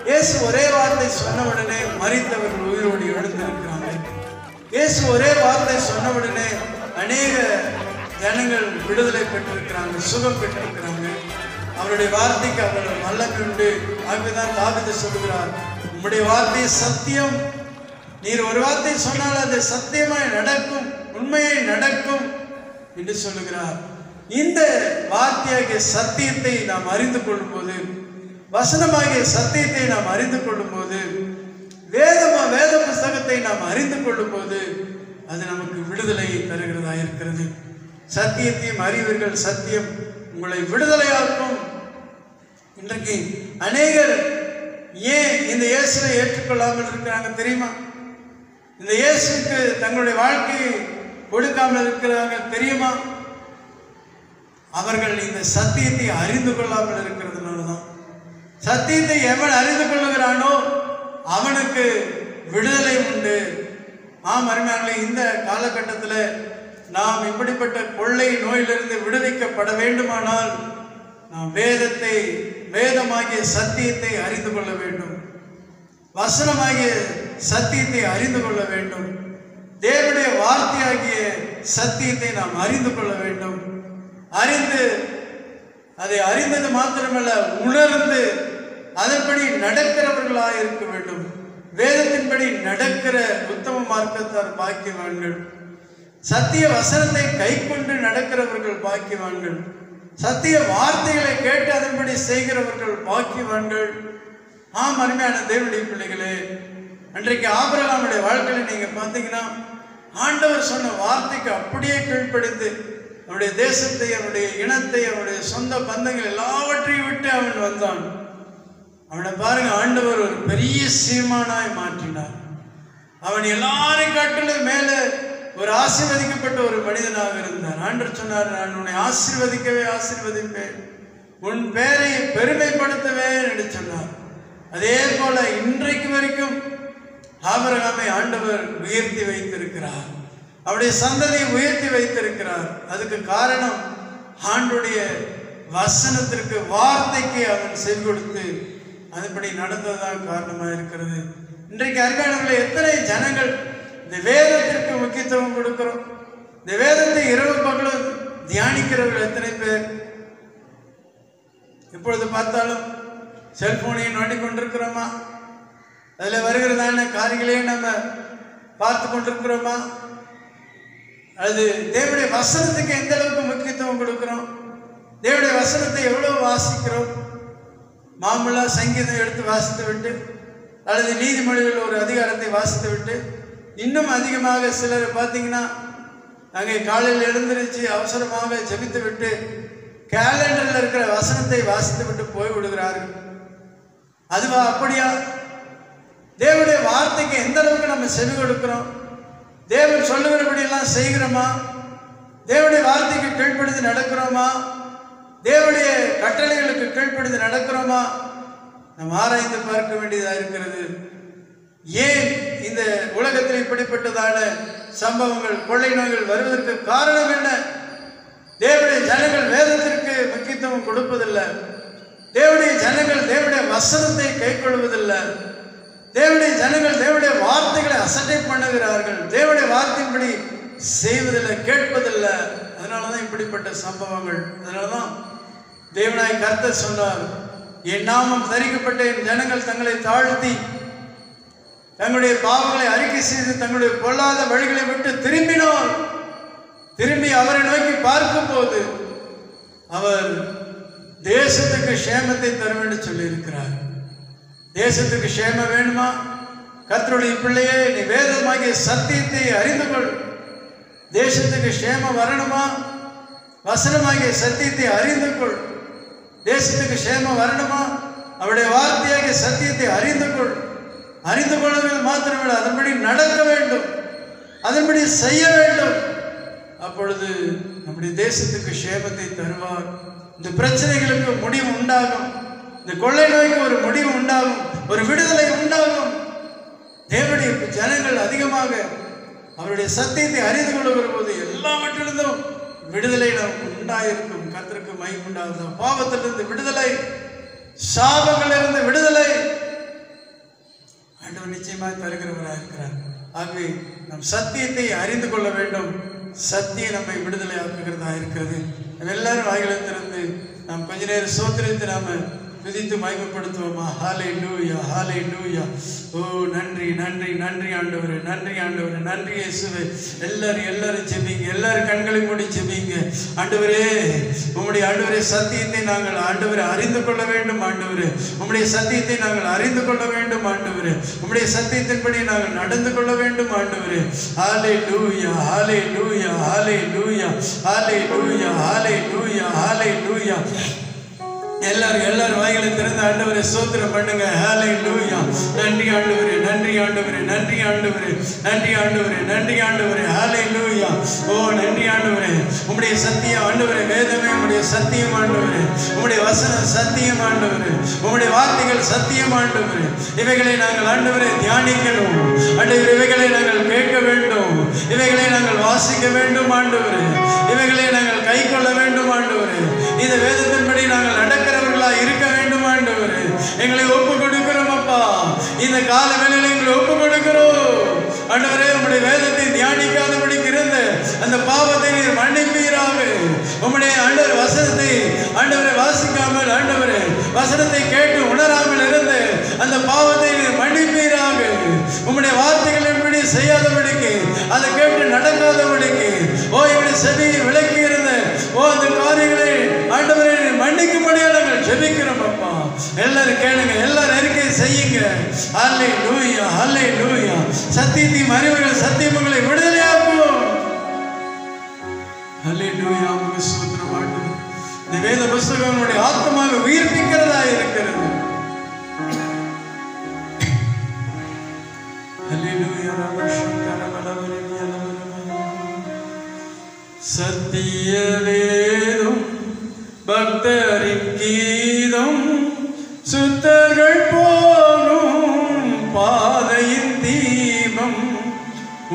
இயேசு ஒரே வார்த்தை சொன்ன உடனே மரித்தவர்கள் உயிரோடு எழுந்திருக்கிறாங்க. இயேசு ஒரே வார்த்தை சொன்ன உடனே அநேக ஜனங்கள் விடுதலை பெற்றிருக்கிறாங்க, சுகம் பெற்றிருக்கிறாங்க. அவருடைய வார்த்தைக்கு அவர்கள் வல்லமை உண்டு. ஆகவேதான் தாவீது சொல்லுகிறார், உம்முடைய வார்த்தை சத்தியம், நீர் ஒரு வார்த்தை சொன்னால் அது சத்தியமாய் நடக்கும், உண்மையை நடக்கும் என்று சொல்லுகிறார். இந்த வார்த்தையாகிய சத்தியத்தை நாம் அறிந்து கொள்ளும் போது, வசனமாகிய சத்தியத்தை நாம் அறிந்து கொள்ளும் போது, வேத புஸ்தகத்தை நாம் அறிந்து கொள்ளும் போது அது நமக்கு விடுதலையை தருகிறதா இருக்கிறது. சத்தியத்தையும் அறிவீர்கள், சத்தியம் உங்களை விடுதலையாக்கும். இன்றைக்கு அநேகர் ஏன் இந்த இயேசுவை ஏற்றுக்கொள்ளாமல் இருக்கிறாங்க தெரியுமா? இந்த இயேசுக்கு தங்களுடைய வாழ்க்கையை கொடுக்காமல் இருக்கிறாங்க தெரியுமா? அவர்கள் இந்த சத்தியத்தை அறிந்து கொள்ளாமல் இருக்கிறதுனாலதான். சத்தியத்தை எவன் அறிந்து கொள்ளுகிறானோ அவனுக்கு விடுதலை உண்டு. அருமையானவர்களே, இந்த காலகட்டத்தில் நாம் இப்படிப்பட்ட கொள்ளை நோயிலிருந்து விடுவிக்கப்பட வேண்டுமானால் நாம் வேதமாகிய சத்தியத்தை அறிந்து கொள்ள வேண்டும், வசனமாகிய சத்தியத்தை அறிந்து கொள்ள வேண்டும், தேவனுடைய வார்த்தையாகிய சத்தியத்தை நாம் அறிந்து கொள்ள வேண்டும். அதை அறிந்தது மாத்திரமல்ல, உணர்ந்து அதன்படி நடக்கிறவர்களாக இருக்க வேண்டும். வேதத்தின்படி நடக்கிற உத்தம மார்க்கத்தார் பாக்கியவான்கள். சத்திய வசனத்தை கை கொண்டு நடக்கிறவர்கள் பாக்கியவான்கள். சத்திய வார்த்தைகளை கேட்டு அதன்படி செய்கிறவர்கள் பாக்கியவான்கள். அருமையான தேவனுடைய பிள்ளைகளே, அன்றைக்கு ஆபிரகாமுடைய வாழ்க்கையில நீங்க பார்த்தீங்கன்னா, ஆண்டவர் சொன்ன வார்த்தைக்கு அப்படியே கீழ்ப்படிந்து அவனுடைய தேசத்தை, அவனுடைய இனத்தை, அவனுடைய சொந்த பந்தங்கள் எல்லாவற்றையும் விட்டு அவன் வந்தான். அவனை பாருங்க, ஆண்டவர் ஒரு பெரிய சீமானாய் மாற்றினார். அவன் எல்லாரையும் காட்டிலும் மேல ஒரு ஆசீர்வதிக்கப்பட்ட ஒரு மனிதனாக இருந்தார். ஆண்டவர் சொன்னார், நான் உன்னை ஆசீர்வதிக்கவே ஆசீர்வதிப்பேன், உன் பெயரை பெருமைப்படுத்தவே என்று சொன்னார். அதே போல இன்றைக்கு வரைக்கும் ஆபிரகாமை ஆண்டவர் உயர்த்தி வைத்திருக்கிறார், அவருடைய சந்ததியை உயர்த்தி வைத்திருக்கிறார். அதுக்கு காரணம் ஆண்டுடைய வசனத்திற்கு, வார்த்தைக்கு அவன் செவி கொடுத்து அதுபடி நடந்ததுதான் காரணமாக இருக்கிறது. இன்றைக்கு அருமையானவர்களே, எத்தனை ஜனங்கள் இந்த வேதத்திற்கு முக்கியத்துவம் கொடுக்கிறோம், இந்த வேதத்தை இரவு பகலும் தியானிக்கிறவர்கள் எத்தனை பேர்? எப்பொழுது பார்த்தாலும் செல்போனையும் நோண்டி கொண்டிருக்கிறோமா? அதில் வருகிறதான காரியங்களையும் நம்ம பார்த்து கொண்டிருக்கிறோமா? அது தேவனுடைய வசனத்துக்கு எந்த அளவுக்கு முக்கியத்துவம் கொடுக்கிறோம்? தேவனுடைய வசனத்தை எவ்வளவு வாசிக்கிறோம்? மாமூலா சங்கீதம் எடுத்து வாசித்து விட்டு, அல்லது நீதிமொழிகள் ஒரு அதிகாரத்தை வாசித்து விட்டு, இன்னும் அதிகமாக சிலர் பார்த்தீங்கன்னா அங்கே காலையில் எழுந்திருச்சு அவசரமாக ஜெபித்து விட்டு கேலண்டரில் இருக்கிற வசனத்தை வாசித்து விட்டு போய் விடுகிறார்கள். அதுவா அப்படியா? தேவனுடைய வார்த்தைக்கு எந்த அளவுக்கு நம்ம செவி கொடுக்கிறோம்? தேவன் சொல்லுகிறபடி எல்லாம் செய்கிறோமா? தேவனுடைய வார்த்தைக்கு கீழ்ப்படிந்து நடக்கிறோமா? தேவனுடைய கட்டளைகளுக்கு கீழ்ப்படிந்து நடக்கிறோமா? நாம் ஆராய்ந்து பார்க்க வேண்டியதாக இருக்கிறது. ஏன் இந்த உலகத்தில் இப்படிப்பட்டதான சம்பவங்கள், கொள்ளை நோய்கள் வருவதற்கு காரணம் என்ன? தேவனுடைய ஜனங்கள் வேதத்திற்கு முக்கியத்துவம் கொடுப்பதில்லை. தேவனுடைய ஜனங்கள் தேவனுடைய வசனத்தை கைக்கொள்வதில்லை. தேவனுடைய ஜனங்கள் தேவனுடைய வார்த்தைகளை அசட்டை பண்ணுகிறார்கள். தேவனுடைய வார்த்தையின்படி செய்வதில்லை, கேட்பதில்லை. அதனாலதான் இப்படிப்பட்ட சம்பவங்கள். அதனாலதான் தேவனாய் கர்த்தர் சொன்னார், என் நாமம் தரிக்கப்பட்ட என் ஜனங்கள் தங்களை தாழ்த்தி தங்களுடைய பாவங்களை அறிக்கை செய்து தங்களுடைய பொல்லாத வழிகளை விட்டு திரும்பினால், திரும்பி அவரை நோக்கி பார்க்கும் போது அவர் தேசத்துக்கு க்ஷேமத்தை தரும் என்று சொல்லி இருக்கிறார். தேசத்துக்கு க்ஷேமம் வேணுமா? கர்த்தருடைய பிள்ளையே, நீ வேதமாகிய சத்தியத்தை அறிந்து கொள். தேசத்துக்கு க்ஷேமம் வரணுமா? வசனமாகிய சத்தியத்தை அறிந்து கொள். தேசத்துக்கு க்ஷேமம் வரணுமா? அவருடைய வார்த்தையாகிய சத்தியத்தை அறிந்து கொள். அறிந்து கொள்வதில் மாத்திரமில்லை, அதன்படி நடக்க வேண்டும், அதன்படி செய்ய வேண்டும். அப்பொழுது நம்முடைய தேசத்துக்கு க்ஷேமத்தை தருவார். இந்த பிரச்சனைகளுக்கு முடிவு உண்டாகும். இந்த கொள்ளை நோய்க்கு ஒரு முடிவு உண்டாகும், ஒரு விடுதலை உண்டாகும். தேவனுடைய ஜனங்கள் அதிகமாக அவருடைய சத்தியத்தை அறிந்து கொள்ளுகிற போது எல்லாவற்றிலிருந்தும் விடுதலை நமக்கு உண்டாயிருக்கும். கர்த்தருக்கு மகிமை உண்டாகும். பாவத்திலிருந்து விடுதலை, சாபங்களிலிருந்து விடுதலை ஆண்டவர் நிச்சயமாக தருகிறவராக இருக்கிறார். ஆகவே நம் சத்தியத்தை அறிந்து கொள்ள வேண்டும். சத்தியம் நம்மை விடுதலை ஆக்குகிறதா இருக்கிறது. நம்ம எல்லாரும் வாய்களை திறந்து நாம் கொஞ்ச நேரம் சோத்திரத்தை நாம துதித்து மகிமைப்படுத்துவோமா? ஹல்லேலூயா, ஹல்லேலூயா. ஓ நன்றி, நன்றி, நன்றி ஆண்டவரே, நன்றி ஆண்டவரே, நன்றி இயேசுவே. எல்லாரும் ஜெபிங்க, எல்லாரும் கண்களை மூடி ஜெபிங்க. ஆண்டவரே, உம்முடைய ஆண்டவரே சத்தியத்தை நாங்கள் ஆண்டவரே அறிந்து கொள்ள வேண்டும். ஆண்டவரே, உம்முடைய சத்தியத்தை நாங்கள் அறிந்து கொள்ள வேண்டும். ஆண்டவரே, உம்முடைய சத்தியத்தின்படி நாங்கள் நடந்து கொள்ள வேண்டும். ஆண்டவரே, ஹல்லேலூயா, ஹல்லேலூயா, ஹல்லேலூயா, ஹல்லேலூயா, ஹல்லேலூயா, ஹல்லேலூயா. எல்லாரும் வாய்களை திறந்து ஆண்டவரை ஸ்தோத்திரம் பண்ணுங்க. ஹல்லேலூயா. நன்றி ஆண்டவரே, நன்றி ஆண்டவரே, நன்றி ஆண்டவரே, நன்றி ஆண்டவரே, நன்றி ஆண்டவரே. ஹல்லேலூயா. ஓ நன்றி ஆண்டவரே. உம்முடைய சத்தியம் ஆண்டவரே, வேதமே உம்முடைய சத்தியம் ஆண்டவரே, உம்முடைய வசனம் சத்தியம் ஆண்டவரே, உம்முடைய வார்த்தைகள் சத்தியம் ஆண்டவரே. இவைகளை நாங்கள் ஆண்டவரை தியானிக்கணும் ஆண்டவரே, இவைகளை நாங்கள் கேட்க வேண்டும், இவைகளை நாங்கள் வாசிக்க வேண்டும் ஆண்டவரே, இவைகளை நாங்கள் கை கொள்ள வேண்டும் ஆண்டவரே. இந்த வேதத்தின்படி நாங்கள் நடக்கிறவர்களா இருக்க வேண்டும் ஆண்டவரே. எங்களை ஒப்பு கொடுக்கிறோம் அப்பா. இந்த கால வேளையில எங்களை ஒப்பு கொடுக்கிறோம் ஆண்டவரே. உம்முடைய வேதத்தை தியானிக்காதபடிக்கு இருந்த அந்த பாவத்தை நீர் மன்னிப்பீராக. உம்முடைய ஆண்டவர் வசனத்தை ஆண்டவரை வாசிக்காமல் ஆண்டவரே வசனத்தை கேட்டு உணராமல் இருந்த அந்த பாவத்தை நீர் மன்னிப்பீராக. உம்முடைய வார்த்தைகள் எப்படி செய்யாதபடிக்கு, அதை கேட்டு நடக்காதபடிக்கு ஓ எங்களுடைய செவியை விலக்கி இருந்த ஓ அந்த காரியங்களை ஆண்டவரை மன்னிக்கும்படியாக நாங்கள் ஜெபிக்கிறோம் அப்பா. எல்லாரும் கேளுங்க, எல்லாரும் அறிக்கை செய்யுங்க. ஹல்லேலூயா, ஹல்லேலூயா. சத்தியத்தையும் அறிவுகள் சத்தியங்களை விடுதலையாக்கும். ஹல்லேலூயா. உமக்கு ஸ்தோத்திரம் ஆண்டவரே. இந்த வேத புத்தகம் நம்முடைய ஆத்மாவை உயிர்ப்பிக்கிறதா இருக்கிறது. ஹல்லேலூயா. சத்திய வேதம் பக்தரின் கீதம், சுத்தர்கள் போகும் பாதையின் தீபம்,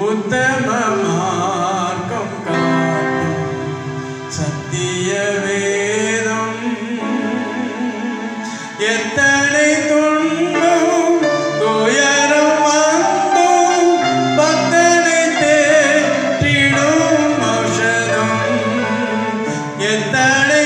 உத்தம மார்க்கம் காட்டும் சத்திய வேதம். எத்தனை துன்பம் துயரம் வந்தும் பக்தனை தேற்றிடும் ஔஷதம். எத்தனை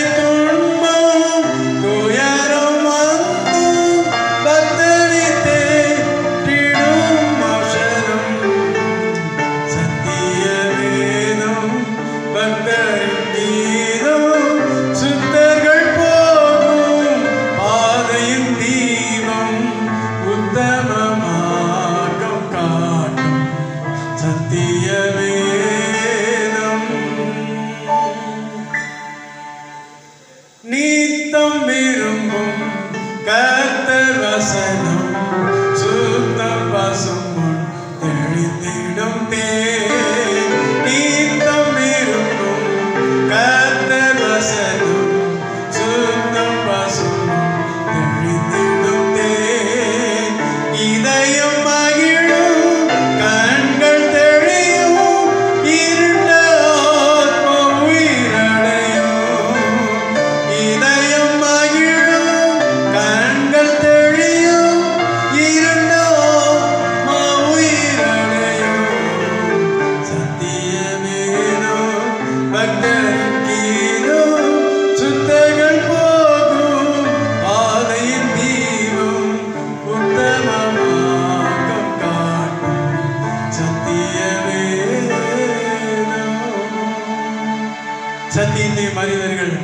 சத்தியத்தையும் அறிவீர்கள்,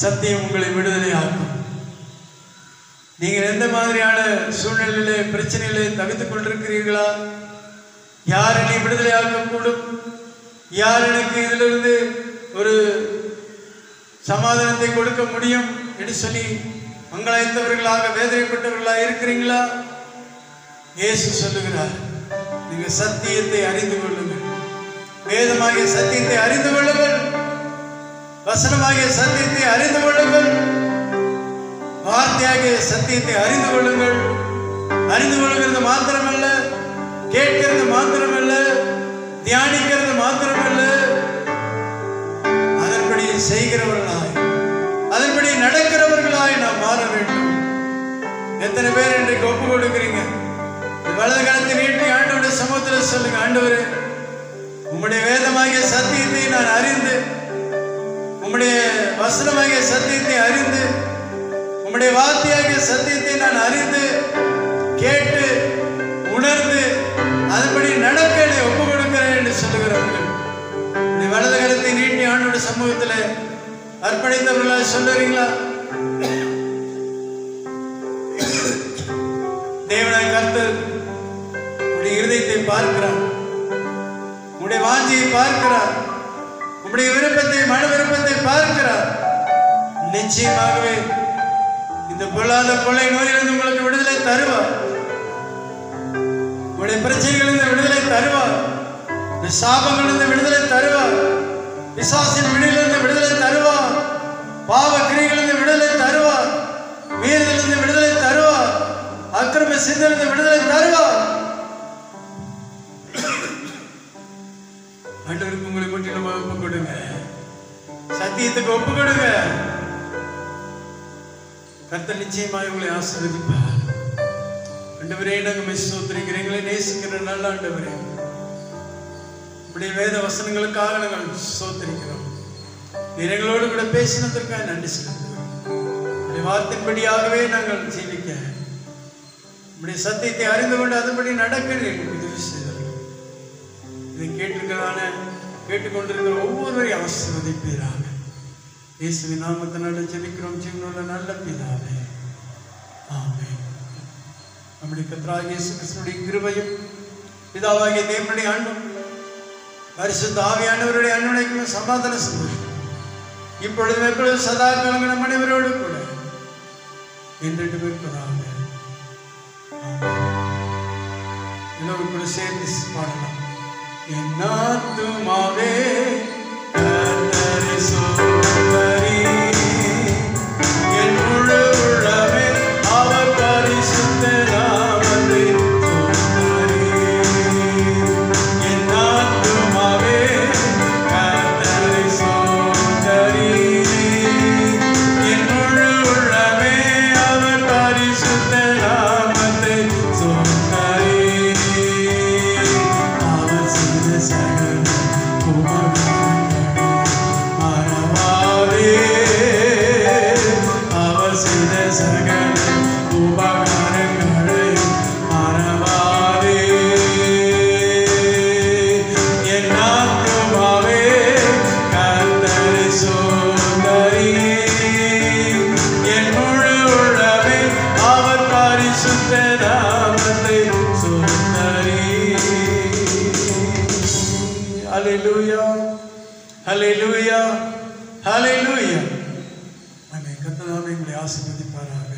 சத்தியம் உங்களை விடுதலையாக்கும். நீங்கள் எந்த மாதிரியான சூழ்நிலையிலே பிரச்சனையிலே தவித்துக் கொண்டிருக்கிறீர்களா? யார் என்னை விடுதலையாக்கக்கூடும்? யார் எனக்கு இதிலிருந்து ஒரு சமாதானத்தை கொடுக்க முடியும் என்று சொல்லி மங்களாய்த்தவர்களாக வேதனைப்பட்டவர்களாக இருக்கிறீங்களா? இயேசு சொல்லுகிறார், நீங்கள் சத்தியத்தை அறிந்து கொள்ளுங்கள். வேதமாகிய சத்தியத்தை அறிந்து கொள்ளுங்கள், வசனமாகிய சத்தியத்தை அறிந்து கொள்ளுங்கள், வார்த்தையாகிய சத்தியத்தை அறிந்து கொள்ளுங்கள். அறிந்து கொள்கிறது மாத்திரமல்ல, கேட்கிறது மாத்திரமல்ல, தியானிக்கிறது மாத்திரமல்ல, அதன்படி செய்கிறவர்களாய், அதன்படி நடக்கிறவர்களாய் நாம் மாற வேண்டும். எத்தனை பேர் இன்றைக்கு ஒப்பு கொடுக்கிறீங்க? வலது கரத்தை நீட்டி ஆண்டவருடைய சமூகத்தில் சொல்லுங்க, ஆண்டவரே, உம்முடைய வேதமாகிய சத்தியத்தை நான் அறிந்து, உம்முடைய வசனமாகிய சத்தியத்தை அறிந்து, உம்முடைய வார்த்தையாகிய சத்தியத்தை நான் அறிந்து, கேட்டு, உணர்ந்து, அதன்படி நடக்க ஒப்பு கொடுக்கிறேன் என்று சொல்லுகிறவர்கள் வலது கரத்தை நீட்டி ஆண்டவருடைய சமூகத்தில் அர்ப்பணித்தவர்களா சொல்லுறீங்களா? தேவனாய் கர்த்தர் உடைய இருதயத்தை பார்க்கிறார், உடைய வாஞ்சியை பார்க்கிறார், உடைய விருப்பத்தை, மன விருப்பத்தை பார்க்கிறார். நிச்சயமாகவே இந்த பொல்லாத கொள்ளை நோயிலிருந்து உங்களுக்கு விடுதலை தருவார். உடைய பிரச்சனைகளிலிருந்து விடுதலை தருவார். இந்த சாபங்களிலிருந்து விடுதலை தருவார். பிசாசின் விடுதலிருந்து விடுதலை தருவார். பாவ கிரியைகளிலிருந்து விடுதலை தருவார். மீறுதலிருந்து விடுதலை தருவார். அக்கிரம சிந்தனையிலிருந்து விடுதலை தருவார். ஆண்டவருக்கு உங்களை முற்றிலும் ஒப்பு கொடுங்க, சத்தியத்துக்கு ஒப்பு கொடுங்க. கர்த்தர் நிச்சயமாக உங்களை ஆசீர்வதிப்பார். ஆண்டவரே, நாங்கள் ஸ்தோத்திரிக்கிறீங்களே, நேசிக்கிற நல்ல ஆண்டவரே, உடைய வேத வசனங்களுக்காக நாங்கள் ஸ்தோத்திரிக்கிறோம். நீர் எங்களோடு கூட பேசினதற்காக நன்றி செலுத்துகிறோம். உடைய வார்த்தையின்படியாகவே நாங்கள் ஜீவிக்க, உடைய சத்தியத்தை அறிந்து கொண்டு அதன்படி நடக்க உதவி செய்தார்கள். இதை கேட்டுக்கொண்டிருக்கிற ஒவ்வொருவரையும் ஆசீர்வதிப்பீராக. இயேசுவின் நாமத்தினால ஜெபிக்கிறோம் ஜீவனுள்ள நல்ல பிதாவே, ஆமென். நம்முடைய கர்த்தராகிய இயேசு கிறிஸ்துவின் கிருபையும் பிதாவாகிய தேவனுடைய அன்பும் பரிசுத்த ஆவியானவருடைய அன்னுடைக்கும் சமாதான சந்தோஷம் இப்பொழுது எப்பொழுது சதா காலங்கள் நம் அனைவரோடு கூட என்றென்றும் இருப்பதாக. எல்லோரும் கூட சேர்ந்து பாடலாம். என் ஆத்துமாவே கர்த்தரை ஸ்தோத்திரி, என் முழு உள்ளமே அவர் பரிசுத்த நாமத்தை ஸ்தோத்திரி. என் ஆத்துமாவே கர்த்தரை ஸ்தோத்திரி, என் முழு உள்ளமே அவர் பரிசுத்த நாமத்தை ஸ்தோத்திரி. அவர் செய்த சகல உபகாரங்களையும் மறவாதே. என் ஆத்துமாவே கர்த்தரை ஸ்தோத்திரி, என் முழு உள்ளமே அவர் பரிசுத்த நாமத்தை ஸ்தோத்திரி. ஹல்லேலூயா, ஹல்லேலூயா, ஹல்லேலூயா. கர்த்தர் உங்களை ஆசீர்வதிப்பாராக.